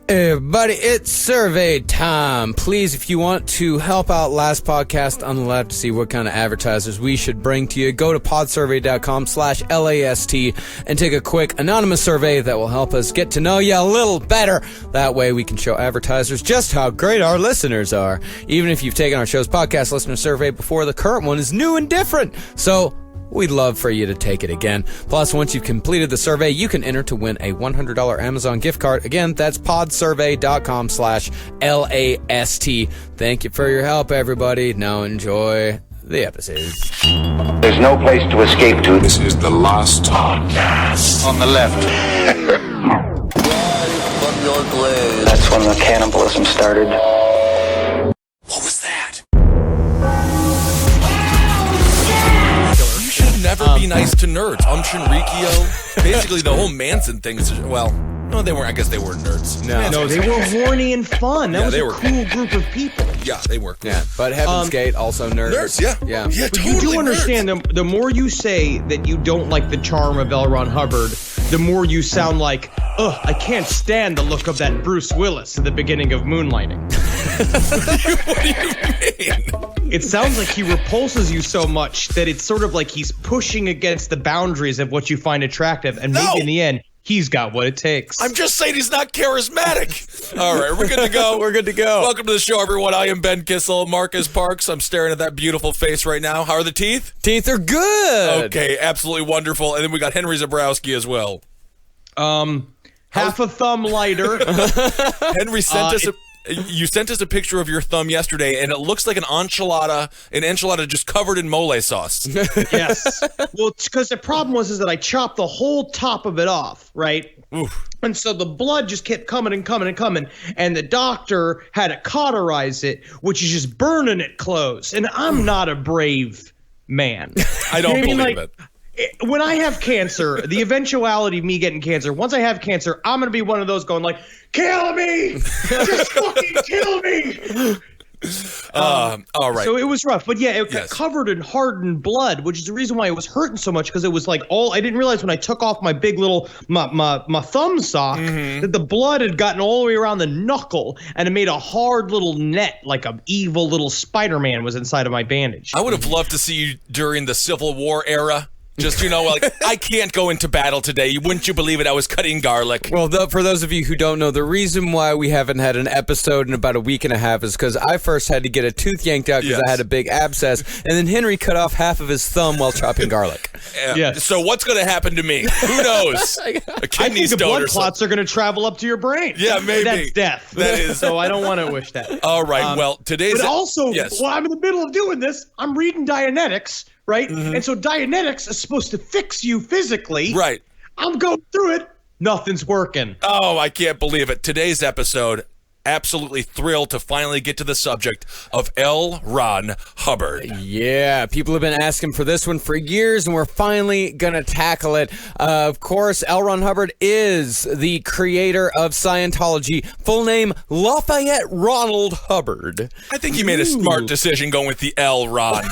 Everybody, it's survey time. Please, if you want to help out Last Podcast on the Left to see what kind of advertisers we should bring to you, go to podsurvey.com/LAST and take a quick anonymous survey that will help us get to know you a little better. That way we can show advertisers just how great our listeners are. Even if you've taken our show's podcast listener survey before, the current one is new and different. So we'd love for you to take it again. Plus, once you've completed the survey, you can enter to win a $100 Amazon gift card. Again, that's podsurvey.com/LAST. Thank you for your help, everybody. Now enjoy the episode. There's no place to escape to. This is the last podcast. On the left. That's when the cannibalism started. What was that? Never be nice to nerds. Shinrikyo. Basically, the whole Manson thing is, well, no, they weren't. I guess they weren't nerds. No, they were horny and fun. That was a cool group of people. Yeah, they were cool. Yeah, but Heaven's Gate, also nerds. Nerds, yeah. Yeah. Yeah, But totally you do nerds. understand, the more you say that you don't like the charm of L. Ron Hubbard, the more you sound like, ugh, I can't stand the look of that Bruce Willis at the beginning of Moonlighting. What do you mean? It sounds like he repulses you so much that it's sort of like he's pushing against the boundaries of what you find attractive, and maybe in the end, he's got what it takes. I'm just saying he's not charismatic. All right, we're good to go. We're good to go. Welcome to the show, everyone. I am Ben Kissel, Marcus Parks. I'm staring at that beautiful face right now. How are the teeth? Teeth are good. Okay, absolutely wonderful. And then we got Henry Zabrowski as well. Half a thumb lighter. Henry sent us you sent us a picture of your thumb yesterday, and it looks like an enchilada just covered in mole sauce. Yes. Well, because the problem was that I chopped the whole top of it off, right? Oof. And so the blood just kept coming and coming and coming, and the doctor had to cauterize it, which is just burning it close. And I'm not a brave man. I don't You know what believe it. When I have cancer, the eventuality of me getting cancer, once I have cancer, I'm going to be one of those going like, kill me! Just fucking kill me! All right. So it was rough, but yeah, it got Yes. covered in hardened blood, which is the reason why it was hurting so much, because it was like I didn't realize when I took off my big little my thumb sock that the blood had gotten all the way around the knuckle, and it made a hard little net, like an evil little Spider-Man was inside of my bandage. I would have loved to see you during the Civil War era. Just, like, I can't go into battle today. Wouldn't you believe it? I was cutting garlic. Well, for those of you who don't know, the reason why we haven't had an episode in about a week and a half is because I first had to get a tooth yanked out because Yes. I had a big abscess, and then Henry cut off half of his thumb while chopping garlic. Yes. So what's going to happen to me? Who knows? A I kidney think the stone blood or clots are going to travel up to your brain. Yeah, maybe. That's death. That is. So I don't want to wish that. All right. Well, today's. But also, yes. while I'm in the middle of doing this, I'm reading Dianetics, right? And so Dianetics is supposed to fix you physically. Right. I'm going through it. Nothing's working. Oh, I can't believe it. Today's episode, absolutely thrilled to finally get to the subject of L. Ron Hubbard. Yeah, people have been asking for this one for years, and we're finally going to tackle it. Of course, L. Ron Hubbard is the creator of Scientology. Full name, Lafayette Ronald Hubbard. I think he made a smart decision going with the L. Ron.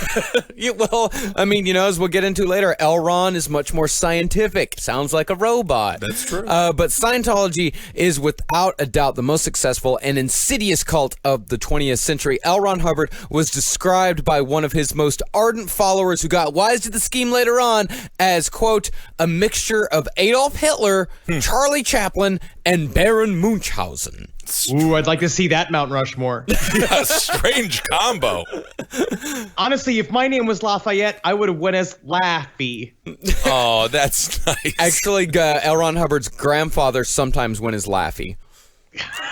Yeah, well, I mean, as we'll get into later, L. Ron is much more scientific. Sounds like a robot. That's true. But Scientology is without a doubt the most successful and insidious cult of the 20th century. L. Ron Hubbard was described by one of his most ardent followers who got wise to the scheme later on as, quote, a mixture of Adolf Hitler, Charlie Chaplin, and Baron Munchausen. Ooh, I'd like to see that Mount Rushmore. Yeah, strange combo. Honestly, if my name was Lafayette, I would have went as Laffy. Oh, that's nice. Actually, L. Ron Hubbard's grandfather sometimes went as Laffy.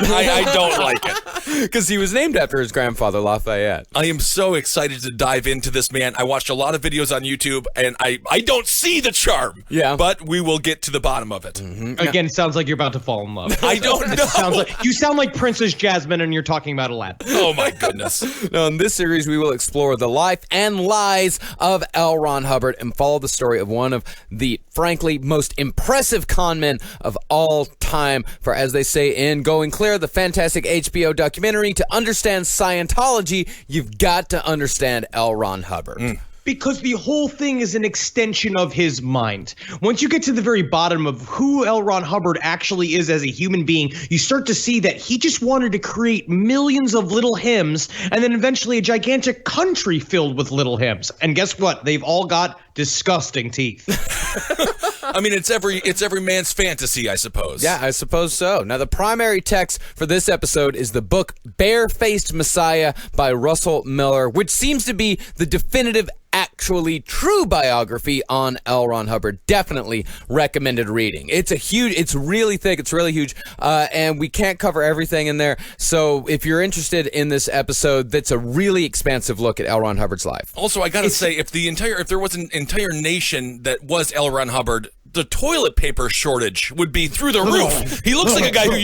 I don't like it. Because he was named after his grandfather, Lafayette. I am so excited to dive into this, man. I watched a lot of videos on YouTube, and I don't see the charm. Yeah. But we will get to the bottom of it. Again, it sounds like you're about to fall in love. I don't know. You sound like Princess Jasmine, and you're talking about Aladdin. Oh, my goodness. Now, in this series, we will explore the life and lies of L. Ron Hubbard and follow the story of one of the, frankly, most impressive con men of all time. For as they say in Going Clear, the fantastic HBO documentary, to understand Scientology, you've got to understand L. Ron Hubbard. Because the whole thing is an extension of his mind. Once you get to the very bottom of who L. Ron Hubbard actually is as a human being, you start to see that he just wanted to create millions of little hymns and then eventually a gigantic country filled with little hymns. And guess what? They've all got disgusting teeth. I mean, it's every man's fantasy, I suppose. Yeah, I suppose so. Now, the primary text for this episode is the book Barefaced Messiah by Russell Miller, which seems to be the definitive, actually true biography on L. Ron Hubbard. Definitely recommended reading. It's really thick, it's really huge, and we can't cover everything in there. So if you're interested in this episode, that's a really expansive look at L. Ron Hubbard's life. Also, I gotta say, if there was an entire nation that was L. Ron Hubbard, the toilet paper shortage would be through the roof. He looks like a guy who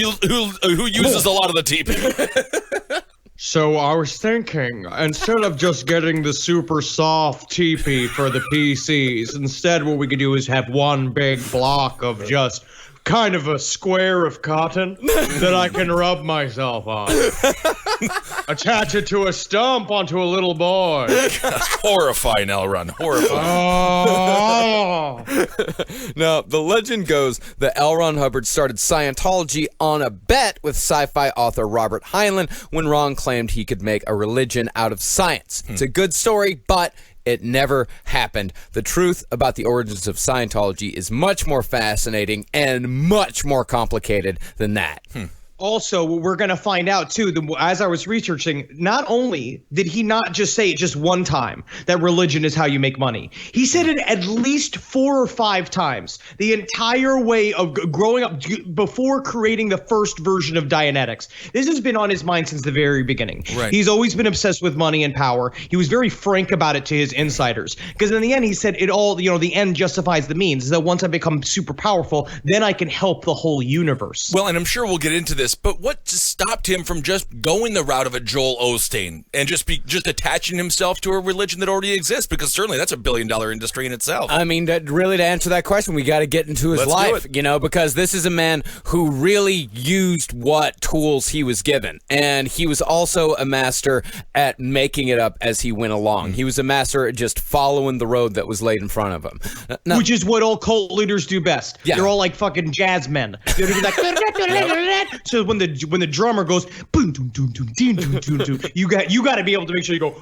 uses a lot of the TP. So I was thinking, instead of just getting the super soft TP for the PCs, instead what we could do is have one big block of just kind of a square of cotton that I can rub myself on. Attach it to a stump onto a little boy. Horrifying, Elrond. Horrifying. Oh. Now, the legend goes that L. Ron Hubbard started Scientology on a bet with sci-fi author Robert Heinlein when Ron claimed he could make a religion out of science. It's a good story, but it never happened. The truth about the origins of Scientology is much more fascinating and much more complicated than that. Also, we're going to find out, too, as I was researching, not only did he not just say it just one time, that religion is how you make money. He said it at least 4 or 5 times the entire way of growing up before creating the first version of Dianetics. This has been on his mind since the very beginning. Right. He's always been obsessed with money and power. He was very frank about it to his insiders. Because in the end, he said it all, the end justifies the means. That once I become super powerful, then I can help the whole universe. Well, and I'm sure we'll get into this, but what just stopped him from just going the route of a Joel Osteen and just attaching himself to a religion that already exists? Because certainly that's $1 billion industry in itself. I mean, to answer that question, we got to get into his life, because this is a man who really used what tools he was given. And he was also a master at making it up as he went along. He was a master at just following the road that was laid in front of him. Now, which is what all cult leaders do best. Yeah. They're all like fucking jazz men. They're like, so when the drummer goes, boom, doom, doom, doom, doom, doom, doom, doom, you got to be able to make sure you go,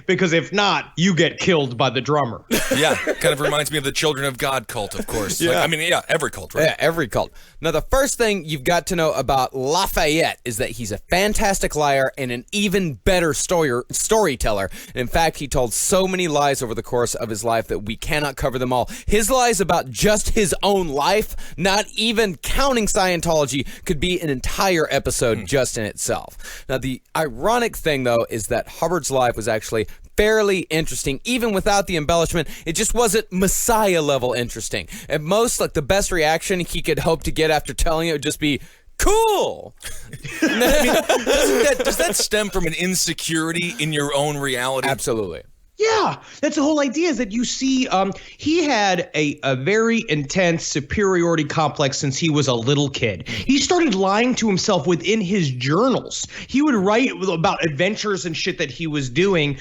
because if not, you get killed by the drummer. Yeah, kind of reminds me of the Children of God cult, of course. Yeah. Every cult, right? Yeah, every cult. Now, the first thing you've got to know about Lafayette is that he's a fantastic liar and an even better storyteller. And in fact, he told so many lies over the course of his life that we cannot cover them all. His lies about just his own life, not even counting Scientology, could be an entire episode just in itself. Now, the ironic thing, though, is that Hubbard's life was actually fairly interesting, even without the embellishment. It just wasn't Messiah level interesting. At most, like, the best reaction he could hope to get after telling it would just be, cool. Does that stem from an insecurity in your own reality? Absolutely. Yeah, that's the whole idea, is that you see he had a very intense superiority complex since he was a little kid. He started lying to himself within his journals. He would write about adventures and shit that he was doing,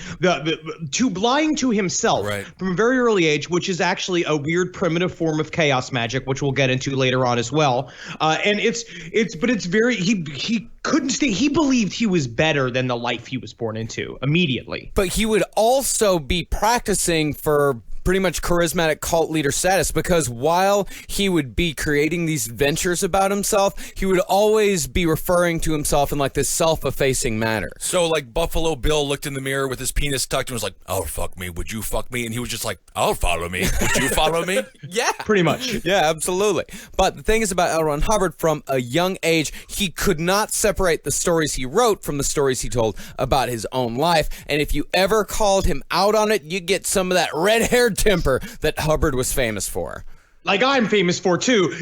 lying to himself from a very early age, which is actually a weird primitive form of chaos magic, which we'll get into later on as well. And it's very, he couldn't stay. He believed he was better than the life he was born into immediately. But he would also be practicing for pretty much charismatic cult leader status, because while he would be creating these ventures about himself, he would always be referring to himself in like this self-effacing manner. So like Buffalo Bill looked in the mirror with his penis tucked and was like, "Oh, fuck me, would you fuck me?" And he was just like, "I'll follow me, would you follow me?" Yeah, pretty much. Yeah, absolutely. But the thing is about L. Ron Hubbard, from a young age, he could not separate the stories he wrote from the stories he told about his own life. And if you ever called him out on it, you get some of that red-haired temper that Hubbard was famous for. Like I'm famous for, too.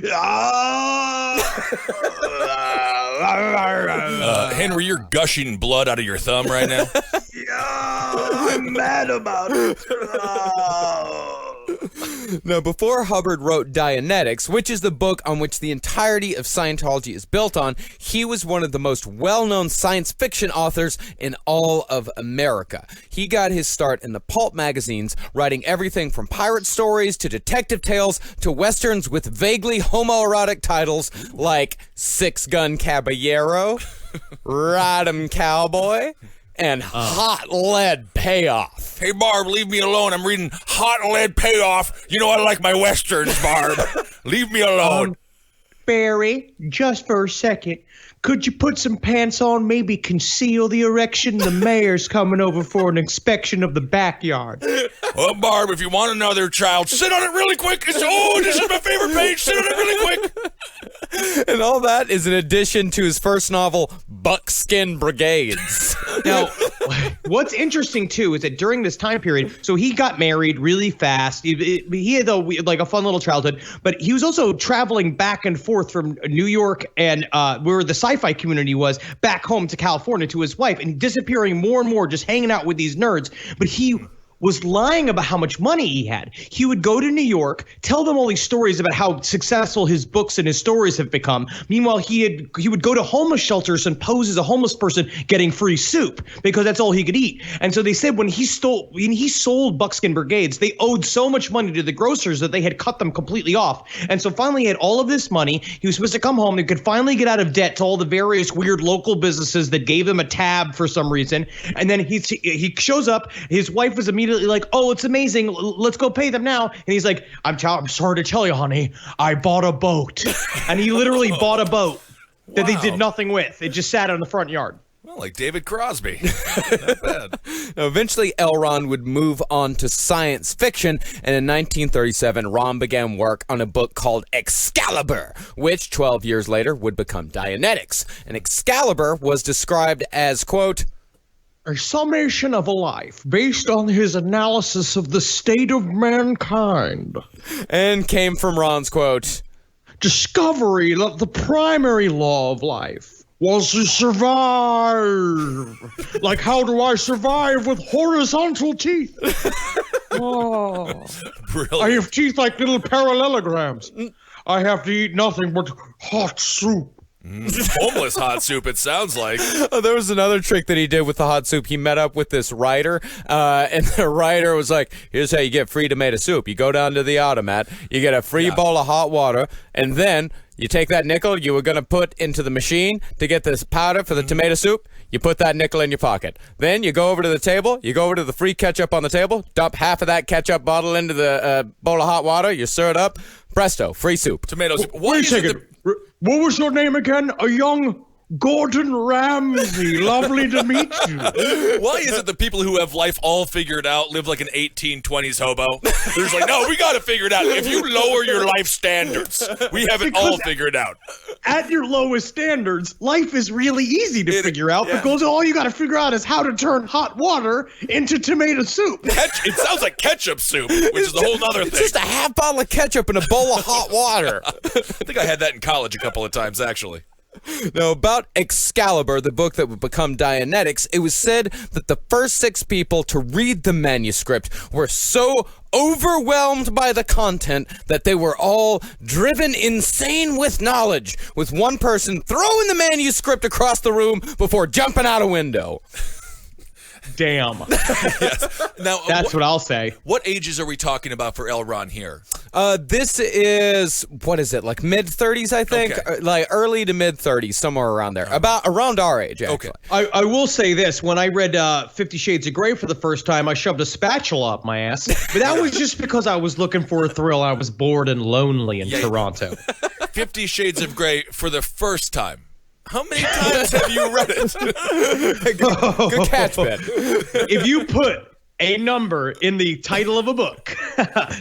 Henry, you're gushing blood out of your thumb right now. Yeah, I'm mad about it. Now, before Hubbard wrote Dianetics, which is the book on which the entirety of Scientology is built on, he was one of the most well-known science fiction authors in all of America. He got his start in the pulp magazines, writing everything from pirate stories to detective tales to westerns with vaguely homoerotic titles like Six Gun Caballero, Ride 'em Cowboy, and Hot Lead Payoff. Hey, Barb, leave me alone. I'm reading Hot Lead Payoff. You know I like my westerns, Barb. Leave me alone. Barry, just for a second, could you put some pants on, maybe conceal the erection? The mayor's coming over for an inspection of the backyard. Well, Barb, if you want another child, sit on it really quick. This is my favorite page. Sit on it really quick. And all that is in addition to his first novel, Buckskin Brigades. Now, what's interesting, too, is that during this time period, so he got married really fast. He had a fun little childhood, but he was also traveling back and forth from New York and where the sci-fi community was back home to California to his wife, and disappearing more and more, just hanging out with these nerds. But he was lying about how much money he had. He would go to New York, tell them all these stories about how successful his books and his stories have become. Meanwhile, he would go to homeless shelters and pose as a homeless person getting free soup because that's all he could eat. And so they said when he sold Buckskin Brigades, they owed so much money to the grocers that they had cut them completely off. And so finally he had all of this money. He was supposed to come home. He could finally get out of debt to all the various weird local businesses that gave him a tab for some reason. And then he shows up. His wife was immediately like, oh, it's amazing. Let's go pay them now. And he's like, I'm sorry to tell you, honey, I bought a boat. And he literally bought a boat that they did nothing with. It just sat in the front yard. Well, like David Crosby. Not bad. Now, eventually, L. Ron would move on to science fiction, and in 1937, Ron began work on a book called Excalibur, which 12 years later would become Dianetics. And Excalibur was described as, quote, a summation of a life based on his analysis of the state of mankind. And came from Ron's quote, discovery that the primary law of life was to survive. Like, how do I survive with horizontal teeth? Oh. Brilliant. I have teeth like little parallelograms. I have to eat nothing but hot soup. Homeless hot soup, it sounds like. Oh, there was another trick that he did with the hot soup. He met up with this writer, and the writer was like, here's how you get free tomato soup. You go down to the automat, you get a free bowl of hot water, and then you take that nickel you were going to put into the machine to get this powder for the tomato soup. You put that nickel in your pocket. Then you go over to the table, you go over to the free ketchup on the table, dump half of that ketchup bottle into the bowl of hot water, you stir it up, presto, free soup. Tomato soup. Wait a second. What was your name again? A young Gordon Ramsay. Lovely to meet you. Why is it the people who have life all figured out live like an 1820s hobo? They're just like, no, we got to figure it out. If you lower your life standards, we have it all figured out. At your lowest standards, life is really easy to figure out because all you got to figure out is how to turn hot water into tomato soup. It sounds like ketchup soup, which is a whole other thing. It's just a half bottle of ketchup and a bowl of hot water. I think I had that in college a couple of times, actually. Now, about Excalibur, the book that would become Dianetics, it was said that the first 6 people to read the manuscript were so overwhelmed by the content that they were all driven insane with knowledge, with one person throwing the manuscript across the room before jumping out a window. Damn. Yes. Now, That's what I'll say. What ages are we talking about for L. Ron here? This is, what is it, like mid-30s, I think? Okay. Like early to mid-30s, somewhere around there. Around our age, actually. Okay. I will say this. When I read 50 Shades of Grey for the first time, I shoved a spatula up my ass. But that was just because I was looking for a thrill. I was bored and lonely in Toronto. 50 Shades of Grey for the first time. How many times have you read it? Good catch, Ben. If you put a number in the title of a book,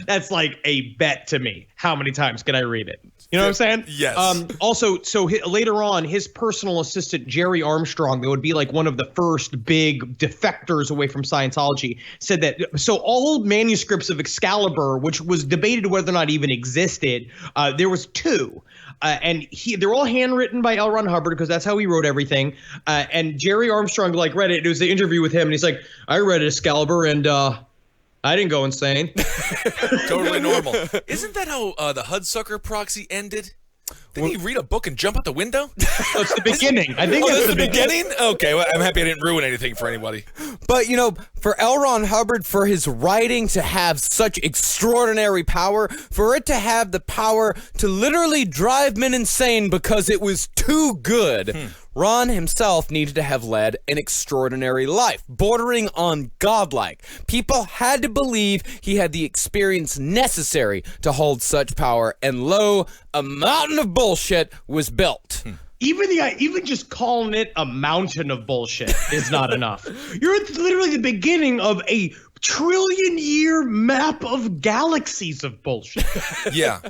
that's like a bet to me. How many times can I read it? You know what I'm saying? Yes. Also, so later on, his personal assistant, Jerry Armstrong, that would be like one of the first big defectors away from Scientology, said that, so all manuscripts of Excalibur, which was debated whether or not even existed, there was 2. And they're all handwritten by L. Ron Hubbard because that's how he wrote everything. And Jerry Armstrong read it. It was the interview with him, and he's like, I read Excalibur, and I didn't go insane. Totally normal. Isn't that how the Hudsucker proxy ended? Didn't he read a book and jump out the window? Oh, it's the beginning. I think That's it's the beginning? Okay, well, I'm happy I didn't ruin anything for anybody. But, for L. Ron Hubbard, for his writing to have such extraordinary power, for it to have the power to literally drive men insane because it was too good, Ron himself needed to have led an extraordinary life, bordering on godlike. People had to believe he had the experience necessary to hold such power, and lo, a mountain of bullshit was built. Even just calling it a mountain of bullshit is not enough. You're at literally the beginning of a trillion-year map of galaxies of bullshit. Yeah.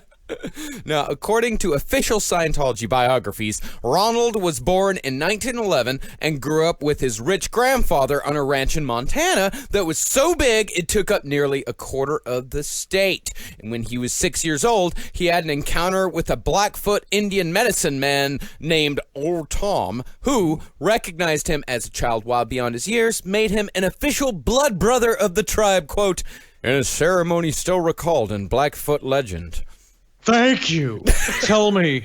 Now, according to official Scientology biographies, Ronald was born in 1911 and grew up with his rich grandfather on a ranch in Montana that was so big it took up nearly a quarter of the state. And when he was 6 years old, he had an encounter with a Blackfoot Indian medicine man named Old Tom, who recognized him as a child while beyond his years, made him an official blood brother of the tribe, quote, in a ceremony still recalled in Blackfoot legend. Thank you. Tell me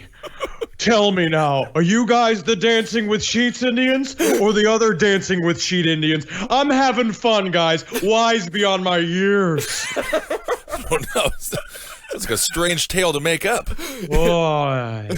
now, are you guys the Dancing with Sheets Indians or the other Dancing with Sheet Indians? I'm having fun, guys. Wise beyond my years. Oh, no. That's like a strange tale to make up. Boy.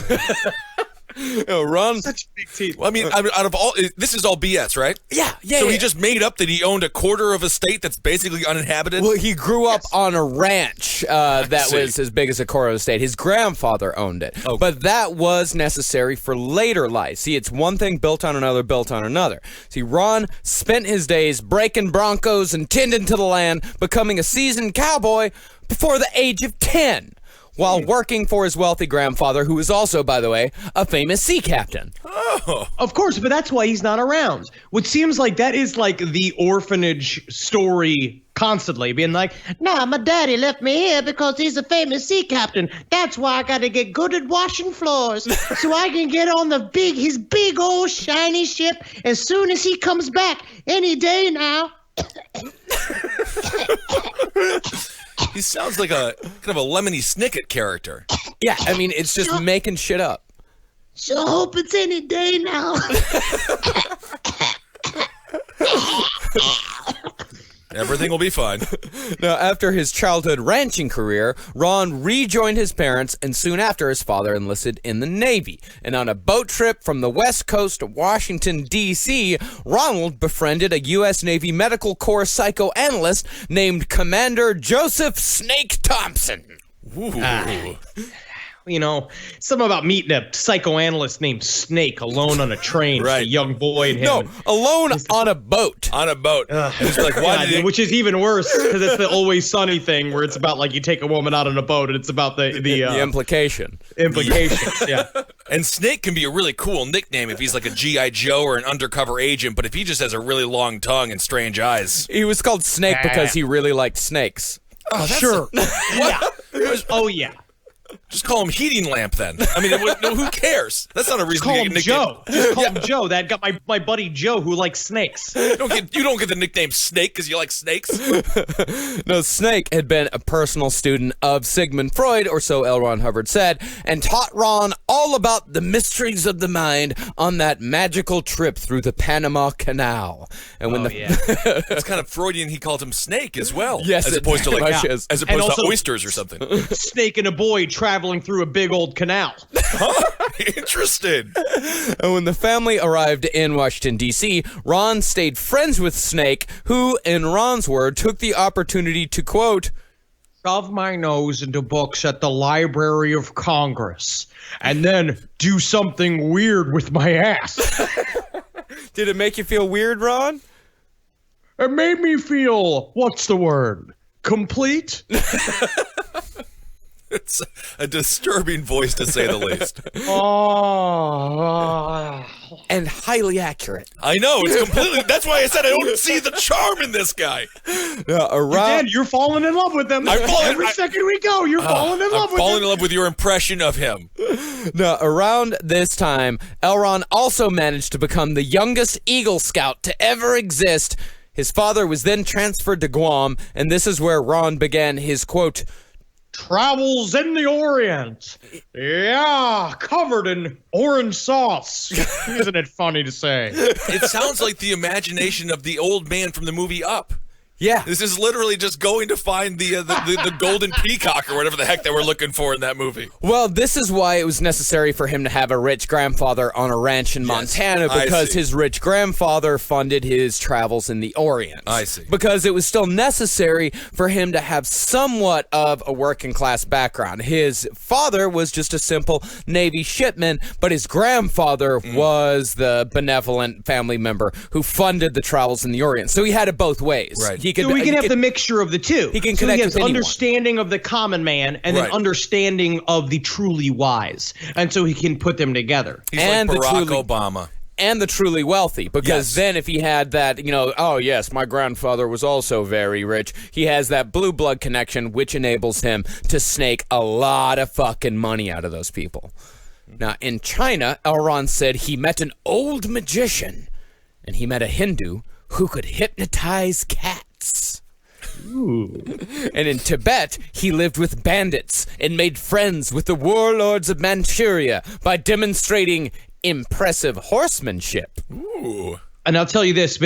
Ron. Such big teeth. Well, I mean, out of all, this is all BS, right? Yeah. So he just made up that he owned a quarter of a state that's basically uninhabited? Well, he grew up on a ranch that was as big as a quarter of the state. His grandfather owned it. Okay. But that was necessary for later life. See, it's one thing built on another. See, Ron spent his days breaking broncos and tending to the land, becoming a seasoned cowboy before the age of 10. While working for his wealthy grandfather, who was also, by the way, a famous sea captain. Oh. Of course, but that's why he's not around. Which seems like that is like the orphanage story constantly, being like, nah, my daddy left me here because he's a famous sea captain. That's why I gotta get good at washing floors so I can get on his big old shiny ship as soon as he comes back any day now. He sounds like a kind of a Lemony Snicket character. Yeah, I mean, it's just making shit up. Sure hope it's any day now. Everything will be fine. Now, after his childhood ranching career, Ron rejoined his parents, and soon after, his father enlisted in the Navy. And on a boat trip from the west coast to Washington, D.C., Ronald befriended a U.S. Navy Medical Corps psychoanalyst named Commander Joseph Snake Thompson. Ooh. Something about meeting a psychoanalyst named Snake alone on a train. Right. Right. A young boy and him. No, alone on a boat. On a boat. And it's like, why did he... Which is even worse because it's the Always Sunny thing where it's about like you take a woman out on a boat and it's about the Implication. implications. Yeah. And Snake can be a really cool nickname if he's like a G.I. Joe or an undercover agent, but if he just has a really long tongue and strange eyes. He was called Snake because he really liked snakes. Oh, Sure. Yeah. Oh yeah. Just call him Heating Lamp then. I mean, who cares? That's not a reason Call to him get a nickname. Joe. Just call him Joe. That got my buddy Joe who likes snakes. You don't get the nickname Snake because you like snakes. No, Snake had been a personal student of Sigmund Freud, or so L. Ron Hubbard said, and taught Ron all about the mysteries of the mind on that magical trip through the Panama Canal. And when It's kind of Freudian. He called him Snake as well. Yes, as it opposed to very like much is. as And opposed also- to oysters or something. Snake and a boy traveling through a big old canal. Interesting. And when the family arrived in Washington, D.C., Ron stayed friends with Snake, who, in Ron's word, took the opportunity to, quote, Shove my nose into books at the Library of Congress and then do something weird with my ass. Did it make you feel weird, Ron? It made me feel, what's the word? Complete? It's a disturbing voice to say the least. Oh. And highly accurate. I know, it's completely. That's why I said I don't see the charm in this guy. Dad, you're falling in love with him. Every second we go, you're falling in love I'm with falling him. in love with your impression of him. Now, around this time, L. Ron also managed to become the youngest Eagle Scout to ever exist. His father was then transferred to Guam, and this is where Ron began his, quote, travels in the Orient. Yeah, covered in orange sauce. Isn't it funny to say? It sounds like the imagination of the old man from the movie Up. yeah. This is literally just going to find the golden peacock or whatever the heck they were looking for in that movie. Well, this is why it was necessary for him to have a rich grandfather on a ranch in Montana, I because see. his rich grandfather funded his travels in the Orient. I see. Because it was still necessary for him to have somewhat of a working class background. His father was just a simple Navy shipman, but his grandfather was the benevolent family member who funded the travels in the Orient. So he had it both ways. Right. He could, So we can have the mixture of the two. He can so connect he has with anyone. understanding of the common man and then Right. understanding of the truly wise. And so he can put them together. He's And like the Barack truly- Obama. and the truly wealthy, because Yes. then if he had that, oh yes, my grandfather was also very rich, he has that blue blood connection, which enables him to snake a lot of fucking money out of those people. Now, in China, Elrond said he met an old magician, and he met a Hindu who could hypnotize cats. And in Tibet, he lived with bandits and made friends with the warlords of Manchuria by demonstrating impressive horsemanship. Ooh. And I'll tell you this,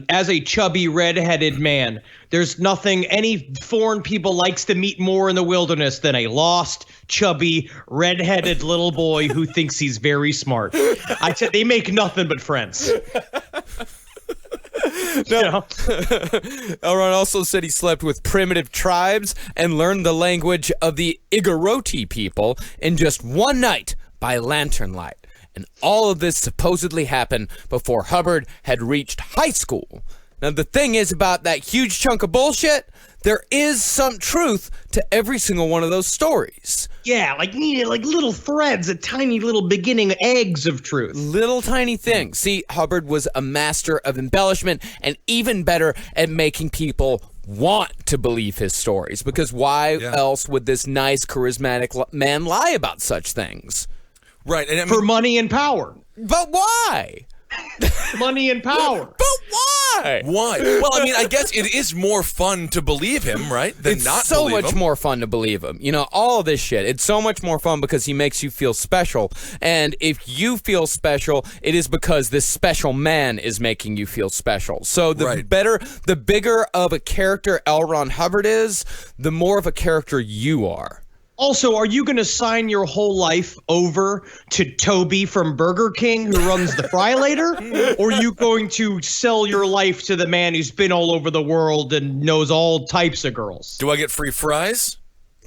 as a chubby, red-headed man, there's nothing any foreign people likes to meet more in the wilderness than a lost, chubby, red-headed little boy who thinks he's very smart. They make nothing but friends. No. Elrond also said he slept with primitive tribes and learned the language of the Igoroti people in just one night by lantern light. And all of this supposedly happened before Hubbard had reached high school. Now, the thing is about that huge chunk of bullshit, there is some truth to every single one of those stories. Yeah, like little threads, a tiny little beginning eggs of truth. Little tiny things. See, Hubbard was a master of embellishment and even better at making people want to believe his stories, because why else would this nice, charismatic man lie about such things? Right. And I mean, For money and power. But why? Money and power. But why? why? Well, I mean, I guess it is more fun to believe him, right? Than It's not so believe much him. more fun to believe him. All of this shit. It's so much more fun because he makes you feel special. And if you feel special, it is because this special man is making you feel special. So the bigger of a character Elrond Hubbard is, the more of a character you are. Also, are you going to sign your whole life over to Toby from Burger King who runs the Fry-Later? Or are you going to sell your life to the man who's been all over the world and knows all types of girls? Do I get free fries?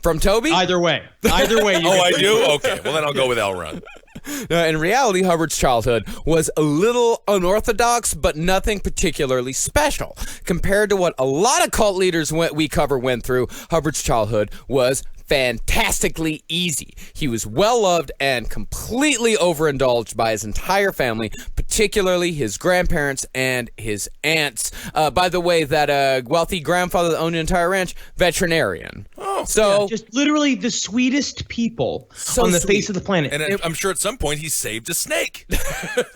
From Toby? Either way. Either way. Oh, I do? Okay. Well, then I'll go with Elrond. In reality, Hubbard's childhood was a little unorthodox, but nothing particularly special. Compared to what a lot of cult leaders we cover went through, Hubbard's childhood was fantastically easy. He was well-loved and completely overindulged by his entire family, particularly his grandparents and his aunts. By the way, that wealthy grandfather that owned an entire ranch, veterinarian. Oh, so Just literally the sweetest people So on the sweet. face of the planet. And I'm sure at some point he saved a snake.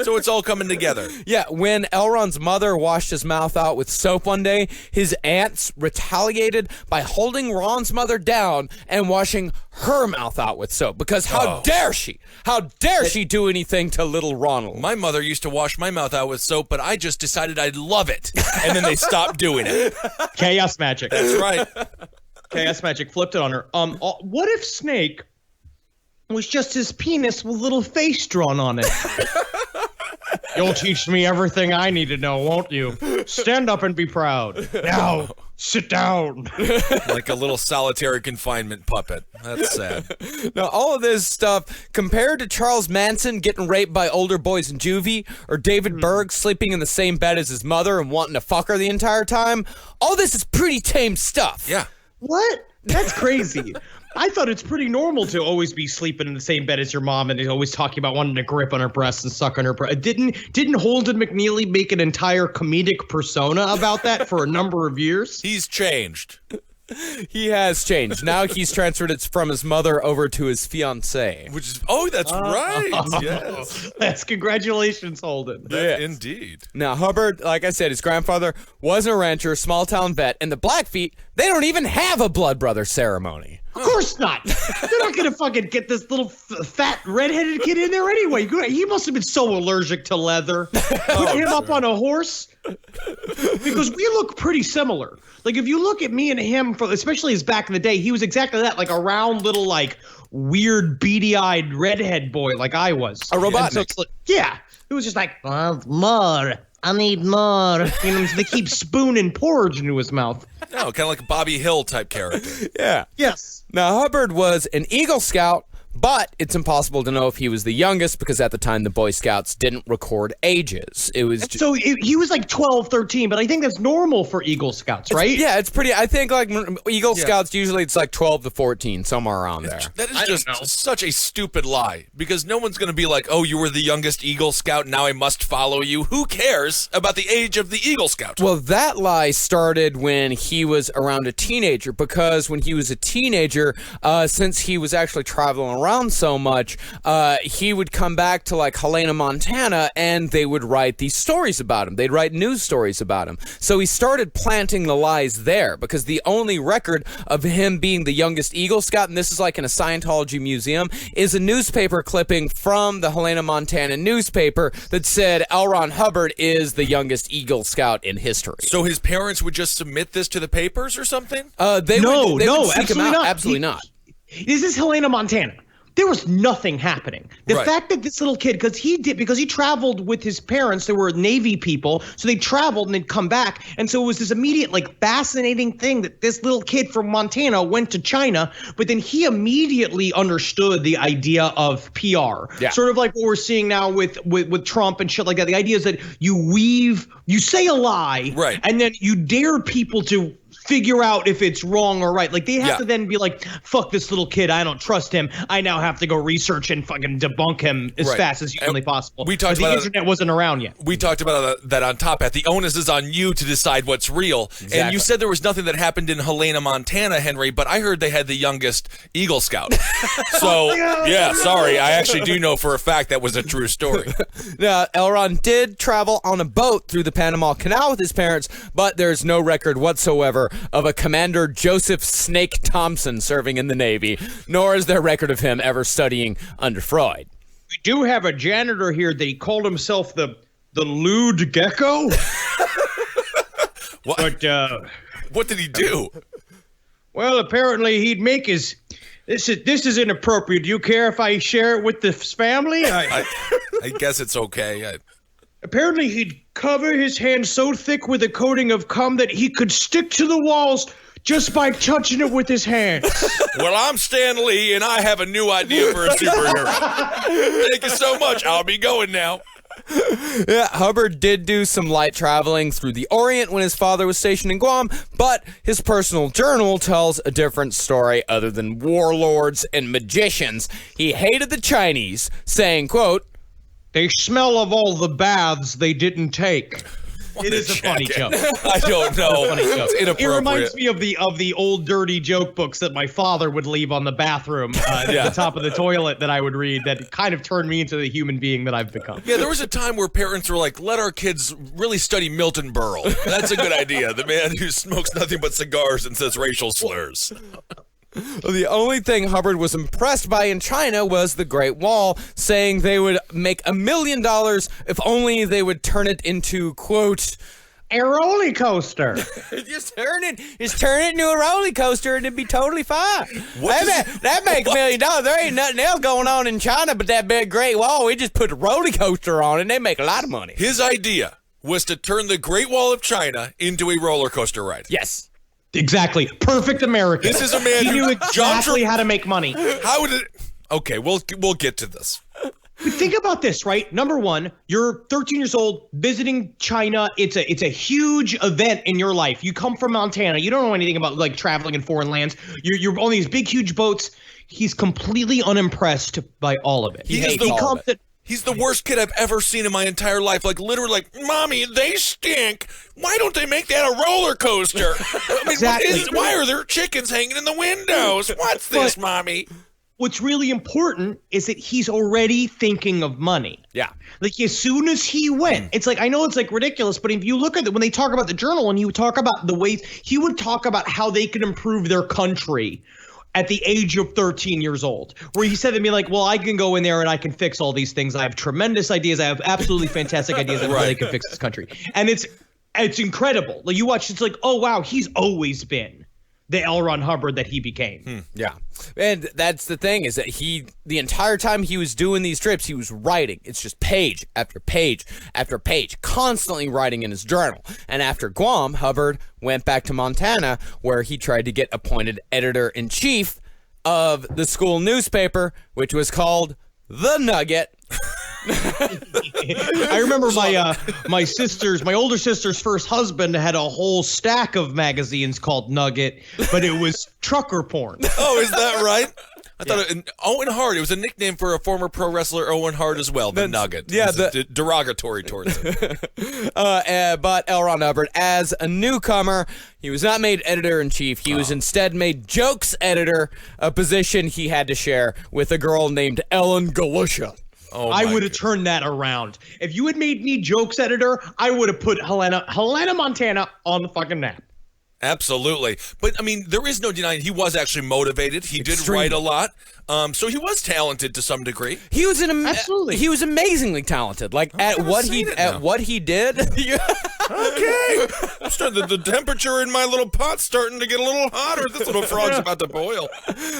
So it's all coming together. yeah, when Elrond's mother washed his mouth out with soap one day, his aunts retaliated by holding Ron's mother down and washing her mouth out with soap, because how dare she? How dare she do anything to little Ronald? My mother used to wash my mouth out with soap, but I just decided I'd love it. And then they stopped doing it. Chaos magic. That's right. Chaos magic flipped it on her. What if Snake was just his penis with a little face drawn on it? You'll teach me everything I need to know, won't you? Stand up and be proud. Now, sit down. Like a little solitary confinement puppet. That's sad. Now, all of this stuff, compared to Charles Manson getting raped by older boys in juvie, or David Berg sleeping in the same bed as his mother and wanting to fuck her the entire time, all this is pretty tame stuff. Yeah. What? That's crazy. I thought it's pretty normal to always be sleeping in the same bed as your mom and always talking about wanting to grip on her breasts and suck on her breast. Didn't Holden McNeely make an entire comedic persona about that for a number of years? He's changed. He has changed. Now he's transferred it from his mother over to his fiancée. Which is that's right. Yes, That's congratulations, Holden. indeed. Now, Hubbard, like I said, his grandfather was a rancher, small town vet, and the Blackfeet, they don't even have a blood brother ceremony. Of course not. They're not gonna fucking get this little fat redheaded kid in there anyway. He must have been so allergic to leather. Put him up on a horse because we look pretty similar. Like if you look at me and him, especially as back in the day, he was exactly that, like a round little like weird beady-eyed redhead boy, like I was. A Robotnik. So it's like, yeah, it was just like more. I need more. You know, they keep spooning porridge into his mouth. No, kind of like a Bobby Hill type character. Yeah. Yes. Now, Hubbard was an Eagle Scout, but it's impossible to know if he was the youngest because at the time the Boy Scouts didn't record ages. It was just, So he was like 12, 13, but I think that's normal for Eagle Scouts, right? yeah, it's pretty. I think like Eagle Scouts usually it's like 12 to 14, somewhere around there. That is just such a stupid lie because no one's going to be like, oh, you were the youngest Eagle Scout, now I must follow you. Who cares about the age of the Eagle Scout? Well, that lie started when he was around a teenager because when he was a teenager, since he was actually traveling around so much, he would come back to like Helena, Montana, and they would write these stories about him. They'd write news stories about him. So he started planting the lies there because the only record of him being the youngest Eagle Scout, and this is like in a Scientology museum, is a newspaper clipping from the Helena, Montana newspaper that said L. Ron Hubbard is the youngest Eagle Scout in history. So his parents would just submit this to the papers or something? They would seek him absolutely out. not. Absolutely not. This is Helena, Montana. There was nothing happening. The Right. fact that this little kid, because he traveled with his parents, they were Navy people, so they traveled and they'd come back, and so it was this immediate, like, fascinating thing that this little kid from Montana went to China, but then he immediately understood the idea of PR. Yeah. Sort of like what we're seeing now with Trump and shit like that. The idea is that you say a lie, Right. and then you dare people to figure out if it's wrong or right. Like they have to then be like, fuck this little kid, I don't trust him. I now have to go research and fucking debunk him as Right. fast as humanly And possible. we talked But the about internet wasn't around yet. We talked about that on top. At the onus is on you to decide what's real. And Exactly. you said there was nothing that happened in Helena, Montana, Henry, but I heard they had the youngest Eagle Scout. So, yeah, sorry. I actually do know for a fact that was a true story. Now, Elron did travel on a boat through the Panama Canal with his parents, but there's no record whatsoever of a Commander Joseph Snake Thompson serving in the Navy, nor is there record of him ever studying under Freud. We do have a janitor here that he called himself the lewd gecko. What, But what did he do? well, apparently he'd make his this is inappropriate. Do you care if I share it with his family? I guess it's okay. Apparently, he'd cover his hands so thick with a coating of cum that he could stick to the walls just by touching it with his hands. Well, I'm Stan Lee, and I have a new idea for a superhero. Thank you so much. I'll be going now. Yeah, Hubbard did do some light traveling through the Orient when his father was stationed in Guam, but his personal journal tells a different story other than warlords and magicians. He hated the Chinese, saying, quote, They smell of all the baths they didn't take. It is a funny joke. I don't know. It's It inappropriate. reminds me of the old dirty joke books that my father would leave on the bathroom at the top of the toilet that I would read that kind of turned me into the human being that I've become. Yeah, there was a time where parents were like, let our kids really study Milton Berle. That's a good idea. The man who smokes nothing but cigars and says racial slurs. The only thing Hubbard was impressed by in China was the Great Wall, saying they would make $1 million if only they would turn it into, quote, A roller coaster. just turn it into a roller coaster and it'd be totally fine. That makes $1 million. There ain't nothing else going on in China but that big Great Wall. We just put a roller coaster on it and they make a lot of money. His idea was to turn the Great Wall of China into a roller coaster ride. Yes. Exactly. Perfect American. This is a man He who knew exactly how to make money. How did it? Okay, we'll get to this. But think about this, right? Number one, you're 13 years old, visiting China. It's a huge event in your life. You come from Montana. You don't know anything about like traveling in foreign lands. You're on these big, huge boats. He's completely unimpressed by all of it. He is the- comes He's the worst kid I've ever seen in my entire life. Like, literally, like, Mommy, they stink. Why don't they make that a roller coaster? I mean, Exactly. why are there chickens hanging in the windows? What's this, Mommy? What's really important is that he's already thinking of money. Yeah. Like, as soon as he went, it's like, I know it's like ridiculous, but if you look at it, when they talk about the journal and you talk about the ways, he would talk about how they could improve their country at the age of 13 years old, where he said to me, like, well, I can go in there and I can fix all these things. I have tremendous ideas. I have absolutely fantastic ideas on how they can fix this country. And it's incredible. Like, you watch, it's like, oh, wow, he's always been the L. Ron Hubbard that he became. Yeah. And that's the thing, is that the entire time he was doing these trips, he was writing. It's just page after page after page, constantly writing in his journal. And after Guam, Hubbard went back to Montana, where he tried to get appointed editor-in-chief of the school newspaper, which was called The Nugget. I remember my older sister's first husband had a whole stack of magazines called Nugget, but it was trucker porn. Oh, is that right? I thought Owen Hart. It was a nickname for a former pro wrestler, Owen Hart, as well. The Nugget. Yeah, It was derogatory towards him. But L. Ron Hubbard, as a newcomer, he was not made editor-in-chief. He was instead made jokes editor, a position he had to share with a girl named Ellen Galusha. Oh, I my would have turned that around. If you had made me jokes editor, I would have put Helena Montana on the fucking map. Absolutely. But, I mean, there is no denying he was actually motivated. He did write a lot. So he was talented to some degree. He was Absolutely. He was amazingly talented. Like at what he did. Yeah. Okay. The temperature in my little pot's starting to get a little hotter. This little frog's about to boil.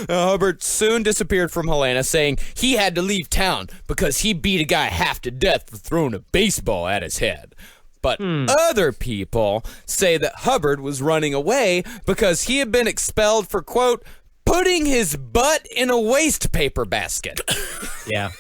Hubbard soon disappeared from Helena, saying he had to leave town because he beat a guy half to death for throwing a baseball at his head. But other people say that Hubbard was running away because he had been expelled for, quote, putting his butt in a waste paper basket. Yeah.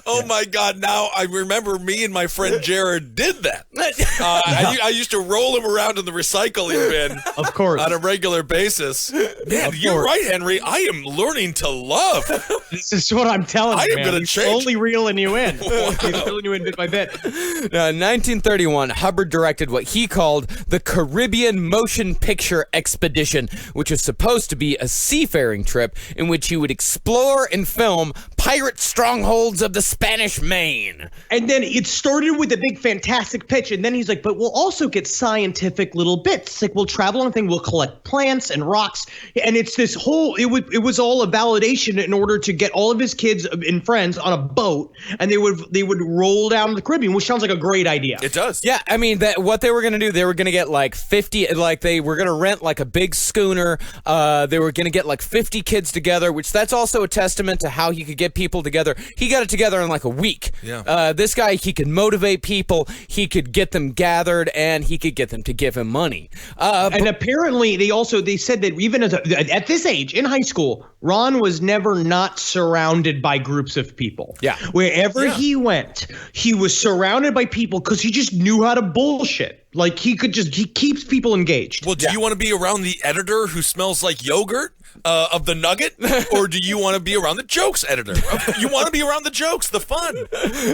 Oh my God! Now I remember me and my friend Jared did that. I used to roll him around in the recycling bin, Of course. on a regular basis. Man, you're course. right, Henry. I am learning to love. This is what I'm telling I you, am man. gonna He's change. slowly reeling you in. He's reeling you in bit by bit. In 1931, Hubbard directed what he called the Caribbean Motion Picture Expedition, which was supposed to be a seafaring trip in which he would explore and film pirate strongholds of the Spanish Main. And then it started with a big fantastic pitch, and then he's like, but we'll also get scientific little bits. Like, we'll travel on a thing, we'll collect plants and rocks, and it's this whole, it was all a validation in order to get all of his kids and friends on a boat, and they would roll down the Caribbean, which sounds like a great idea. It does. Yeah, I mean, what they were going to do, they were going to get like 50, like they were going to rent like a big schooner. They were going to get like 50 kids together, which that's also a testament to how he could get people together. He got it together in like a week. Yeah. This guy, he could motivate people, he could get them gathered, and he could get them to give him money. And apparently, they said that even at this age in high school, Ron was never not surrounded by groups of people. Yeah. Wherever he went, he was surrounded by people because he just knew how to bullshit. Like, he keeps people engaged. Well, do you want to be around the editor who smells like yogurt of the Nugget, or do you want to be around the jokes editor? You want to be around the jokes, the fun.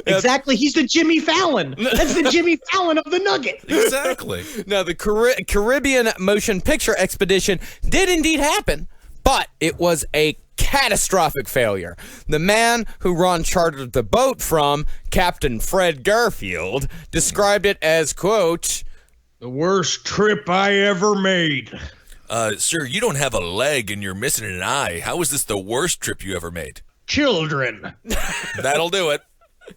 Exactly. He's the Jimmy Fallon. That's the Jimmy Fallon of the Nugget. Exactly. Now, the Caribbean Motion Picture Expedition did indeed happen, but it was a catastrophic failure. The man who Ron chartered the boat from, Captain Fred Garfield, described it as, quote, The worst trip I ever made. Sir, you don't have a leg and you're missing an eye. How is this the worst trip you ever made? Children. That'll do it.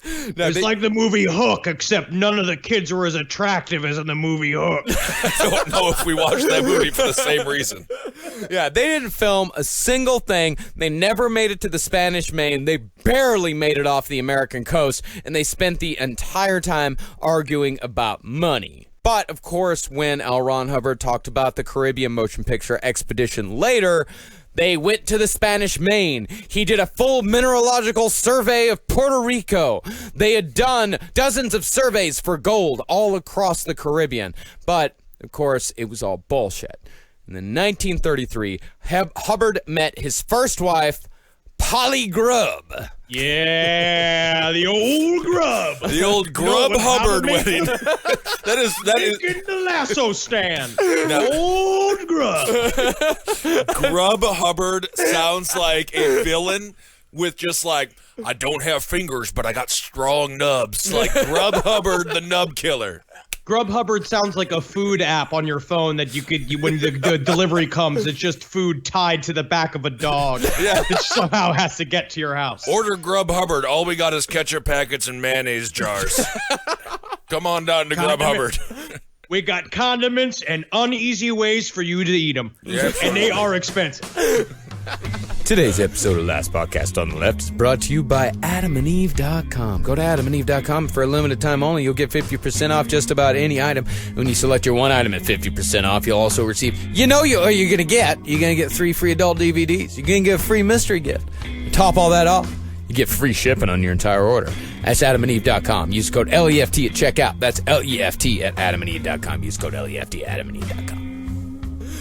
It's like the movie Hook, except none of the kids were as attractive as in the movie Hook. I don't know if we watched that movie for the same reason. Yeah, they didn't film a single thing. They never made it to the Spanish Main. They barely made it off the American coast, and they spent the entire time arguing about money. But, of course, when L. Ron Hubbard talked about the Caribbean Motion Picture Expedition later, they went to the Spanish Main. He did a full mineralogical survey of Puerto Rico. They had done dozens of surveys for gold all across the Caribbean. But, of course, it was all bullshit. And in 1933, Hubbard met his first wife, Polly Grubb. Yeah, the old grub. The old Grub Hubbard wedding. that is Making the lasso stand. No. Old grub. Grub Hubbard sounds like a villain with just like, I don't have fingers, but I got strong nubs. Like Grub Hubbard, the nub killer. Grub Hubbard sounds like a food app on your phone that when the delivery comes, it's just food tied to the back of a dog. Yeah. It somehow has to get to your house. Order Grub Hubbard. All we got is ketchup packets and mayonnaise jars. Come on down to Grub Hubbard. We got condiments and uneasy ways for you to eat them. Yeah. And they are expensive. Today's episode of Last Podcast on the Left is brought to you by AdamandEve.com. Go to AdamandEve.com. For a limited time only, you'll get 50% off just about any item. When you select your one item at 50% off, you'll also receive, you're going to get 3 free adult DVDs. You're going to get a free mystery gift. Top all that off, you get free shipping on your entire order. That's AdamandEve.com. Use code LEFT at checkout. That's LEFT at AdamandEve.com. Use code LEFT at AdamandEve.com.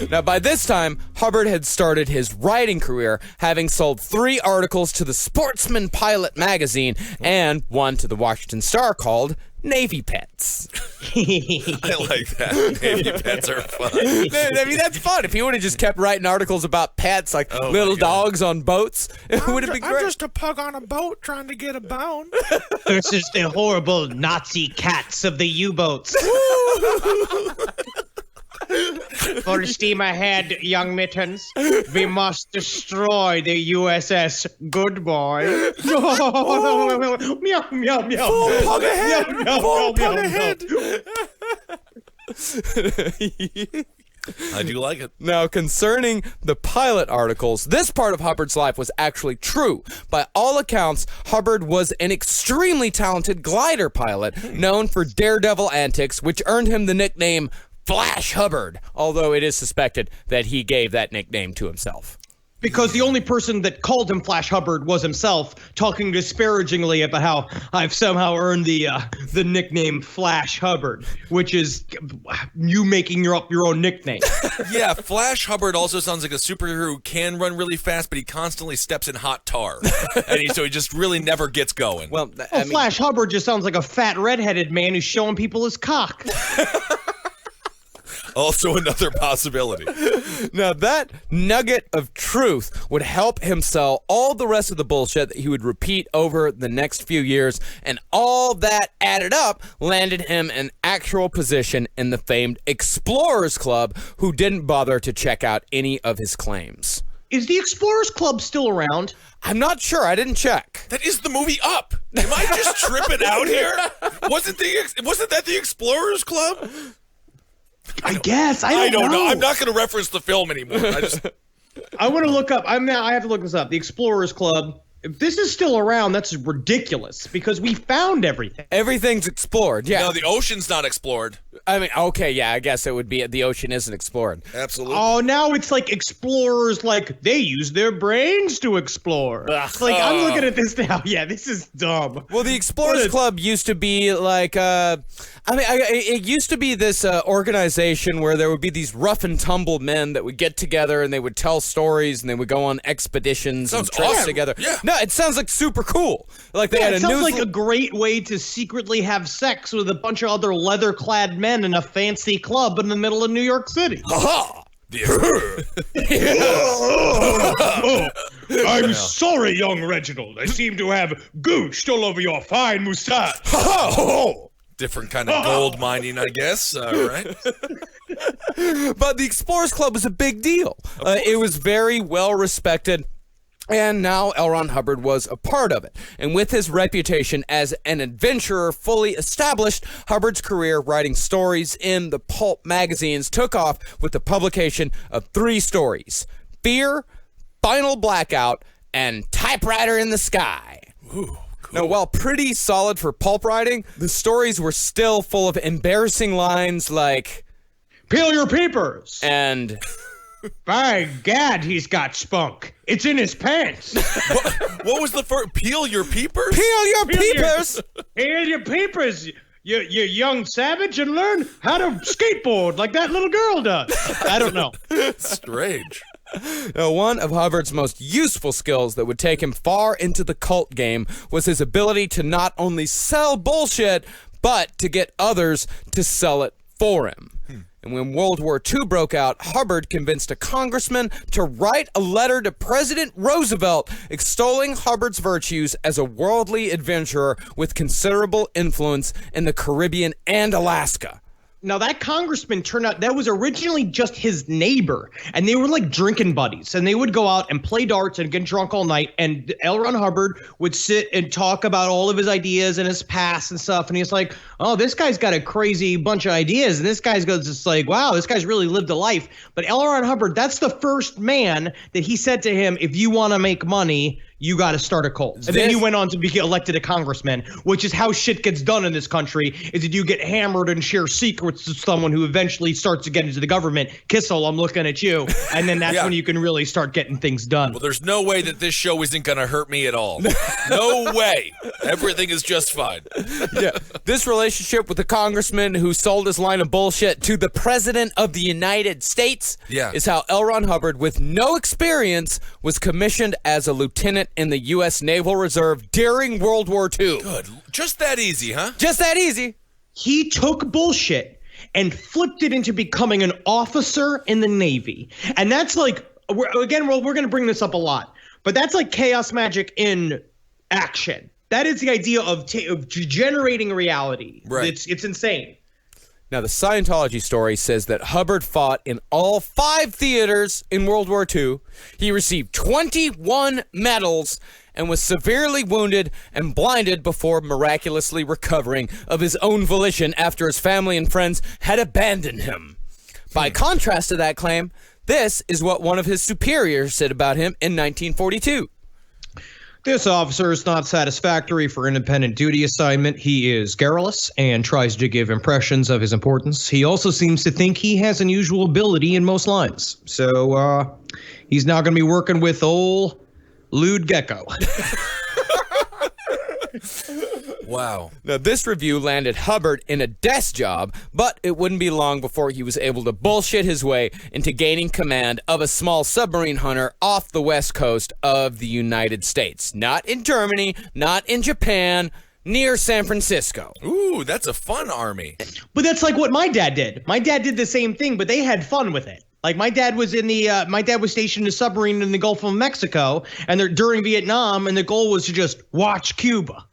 Now, by this time, Hubbard had started his writing career, having sold 3 articles to the Sportsman Pilot magazine and one to the Washington Star called Navy Pets. I like that. Navy pets are fun. I mean, that's fun. If he would have just kept writing articles about pets, like little dogs on boats, it would have been great. I'm just a pug on a boat trying to get a bone. Versus the horrible Nazi cats of the U-boats. Full steam ahead, young mittens. We must destroy the USS Good Boy. Meow, meow, meow. Full pug ahead. Full pug ahead. I do like it. Now, concerning the pilot articles, this part of Hubbard's life was actually true. By all accounts, Hubbard was an extremely talented glider pilot, known for daredevil antics, which earned him the nickname Flash Hubbard, although it is suspected that he gave that nickname to himself. Because the only person that called him Flash Hubbard was himself, talking disparagingly about how I've somehow earned the nickname Flash Hubbard, which is you making up your own nickname. Yeah, Flash Hubbard also sounds like a superhero who can run really fast, but he constantly steps in hot tar. So he just really never gets going. Well, Flash Hubbard just sounds like a fat redheaded man who's showing people his cock. Also another possibility. Now, that nugget of truth would help him sell all the rest of the bullshit that he would repeat over the next few years, and all that added up landed him an actual position in the famed Explorers Club, who didn't bother to check out any of his claims. Is the Explorers Club still around? I'm not sure. I didn't check. That is the movie Up. Am I just tripping out here? Wasn't that the Explorers Club? I guess. I don't know. I'm not going to reference the film anymore. I want to look up. I have to look this up. The Explorers Club. If this is still around, that's ridiculous because we found everything. Everything's explored. Yeah. No, the ocean's not explored. I mean, okay, yeah, I guess it would be the ocean isn't explored. Absolutely. Oh, now it's like explorers, like they use their brains to explore. Like I'm looking at this now. Yeah, this is dumb. Well, the Explorers Club used to be like, it used to be this organization where there would be these rough and tumble men that would get together and they would tell stories and they would go on expeditions and trips awesome. together. Yeah. No, it sounds like super cool. Like they had a it sounds news. like a great way to secretly have sex with a bunch of other leather-clad men in a fancy club in the middle of New York City. Ha! I'm sorry, young Reginald. I seem to have gooshed all over your fine moustache. Different kind of gold mining, I guess. Right? But the Explorers Club was a big deal. It was very well respected. And now L. Ron Hubbard was a part of it. And with his reputation as an adventurer fully established, Hubbard's career writing stories in the pulp magazines took off with the publication of 3 stories: Fear, Final Blackout, and Typewriter in the Sky. Ooh. Cool. Now, while pretty solid for pulp writing, the stories were still full of embarrassing lines like, "Peel your peepers," and "By gad, he's got spunk. It's in his pants." What was the first? Peel your peepers? "Peel your peepers!" Peel your peepers, you young savage, and learn how to skateboard like that little girl does. I don't know. Strange. Now, one of Hubbard's most useful skills that would take him far into the cult game was his ability to not only sell bullshit, but to get others to sell it for him. And when World War II broke out, Hubbard convinced a congressman to write a letter to President Roosevelt extolling Hubbard's virtues as a worldly adventurer with considerable influence in the Caribbean and Alaska. Now, that congressman turned out, that was originally just his neighbor, and they were like drinking buddies, and they would go out and play darts and get drunk all night, and L. Ron Hubbard would sit and talk about all of his ideas and his past and stuff, and he's like, oh, this guy's got a crazy bunch of ideas, and this guy's goes just like, wow, this guy's really lived a life. But L. Ron Hubbard, that's the first man that he said to him, if you want to make money, you got to start a cult. And then he went on to be elected a congressman, which is how shit gets done in this country, is that you get hammered and share secrets with someone who eventually starts to get into the government. Kissel, I'm looking at you. And then that's when you can really start getting things done. Well, there's no way that this show isn't going to hurt me at all. No way. Everything is just fine. Yeah. This relationship with the congressman who sold his line of bullshit to the president of the United States is how L. Ron Hubbard, with no experience, was commissioned as a lieutenant in the U.S. Naval Reserve during World War II. Good. Just that easy, huh? Just that easy. He took bullshit and flipped it into becoming an officer in the Navy. And that's like, we're going to bring this up a lot, but that's like chaos magic in action. That is the idea of generating reality. Right. It's insane. Now, the Scientology story says that Hubbard fought in all 5 theaters in World War II. He received 21 medals and was severely wounded and blinded before miraculously recovering of his own volition after his family and friends had abandoned him. By contrast to that claim, this is what one of his superiors said about him in 1942. This officer is not satisfactory for independent duty assignment. He is garrulous and tries to give impressions of his importance. He also seems to think he has unusual ability in most lines. So he's now going to be working with old Lewd Gecko. Wow. Now, this review landed Hubbard in a desk job, but it wouldn't be long before he was able to bullshit his way into gaining command of a small submarine hunter off the west coast of the United States. Not in Germany, not in Japan, near San Francisco. Ooh, that's a fun army. But that's like what my dad did. My dad did the same thing, but they had fun with it. Like my dad was stationed in a submarine in the Gulf of Mexico, and they're during Vietnam, and the goal was to just watch Cuba.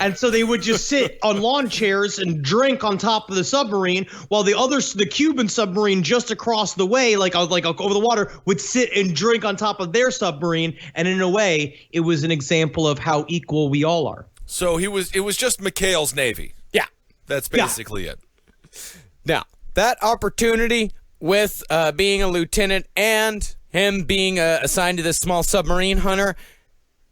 And so they would just sit on lawn chairs and drink on top of the submarine, while the Cuban submarine just across the way, like over the water, would sit and drink on top of their submarine. And in a way, it was an example of how equal we all are. So it was just McHale's Navy. Yeah. That's basically it. Now, that opportunity with being a lieutenant and him being assigned to this small submarine hunter,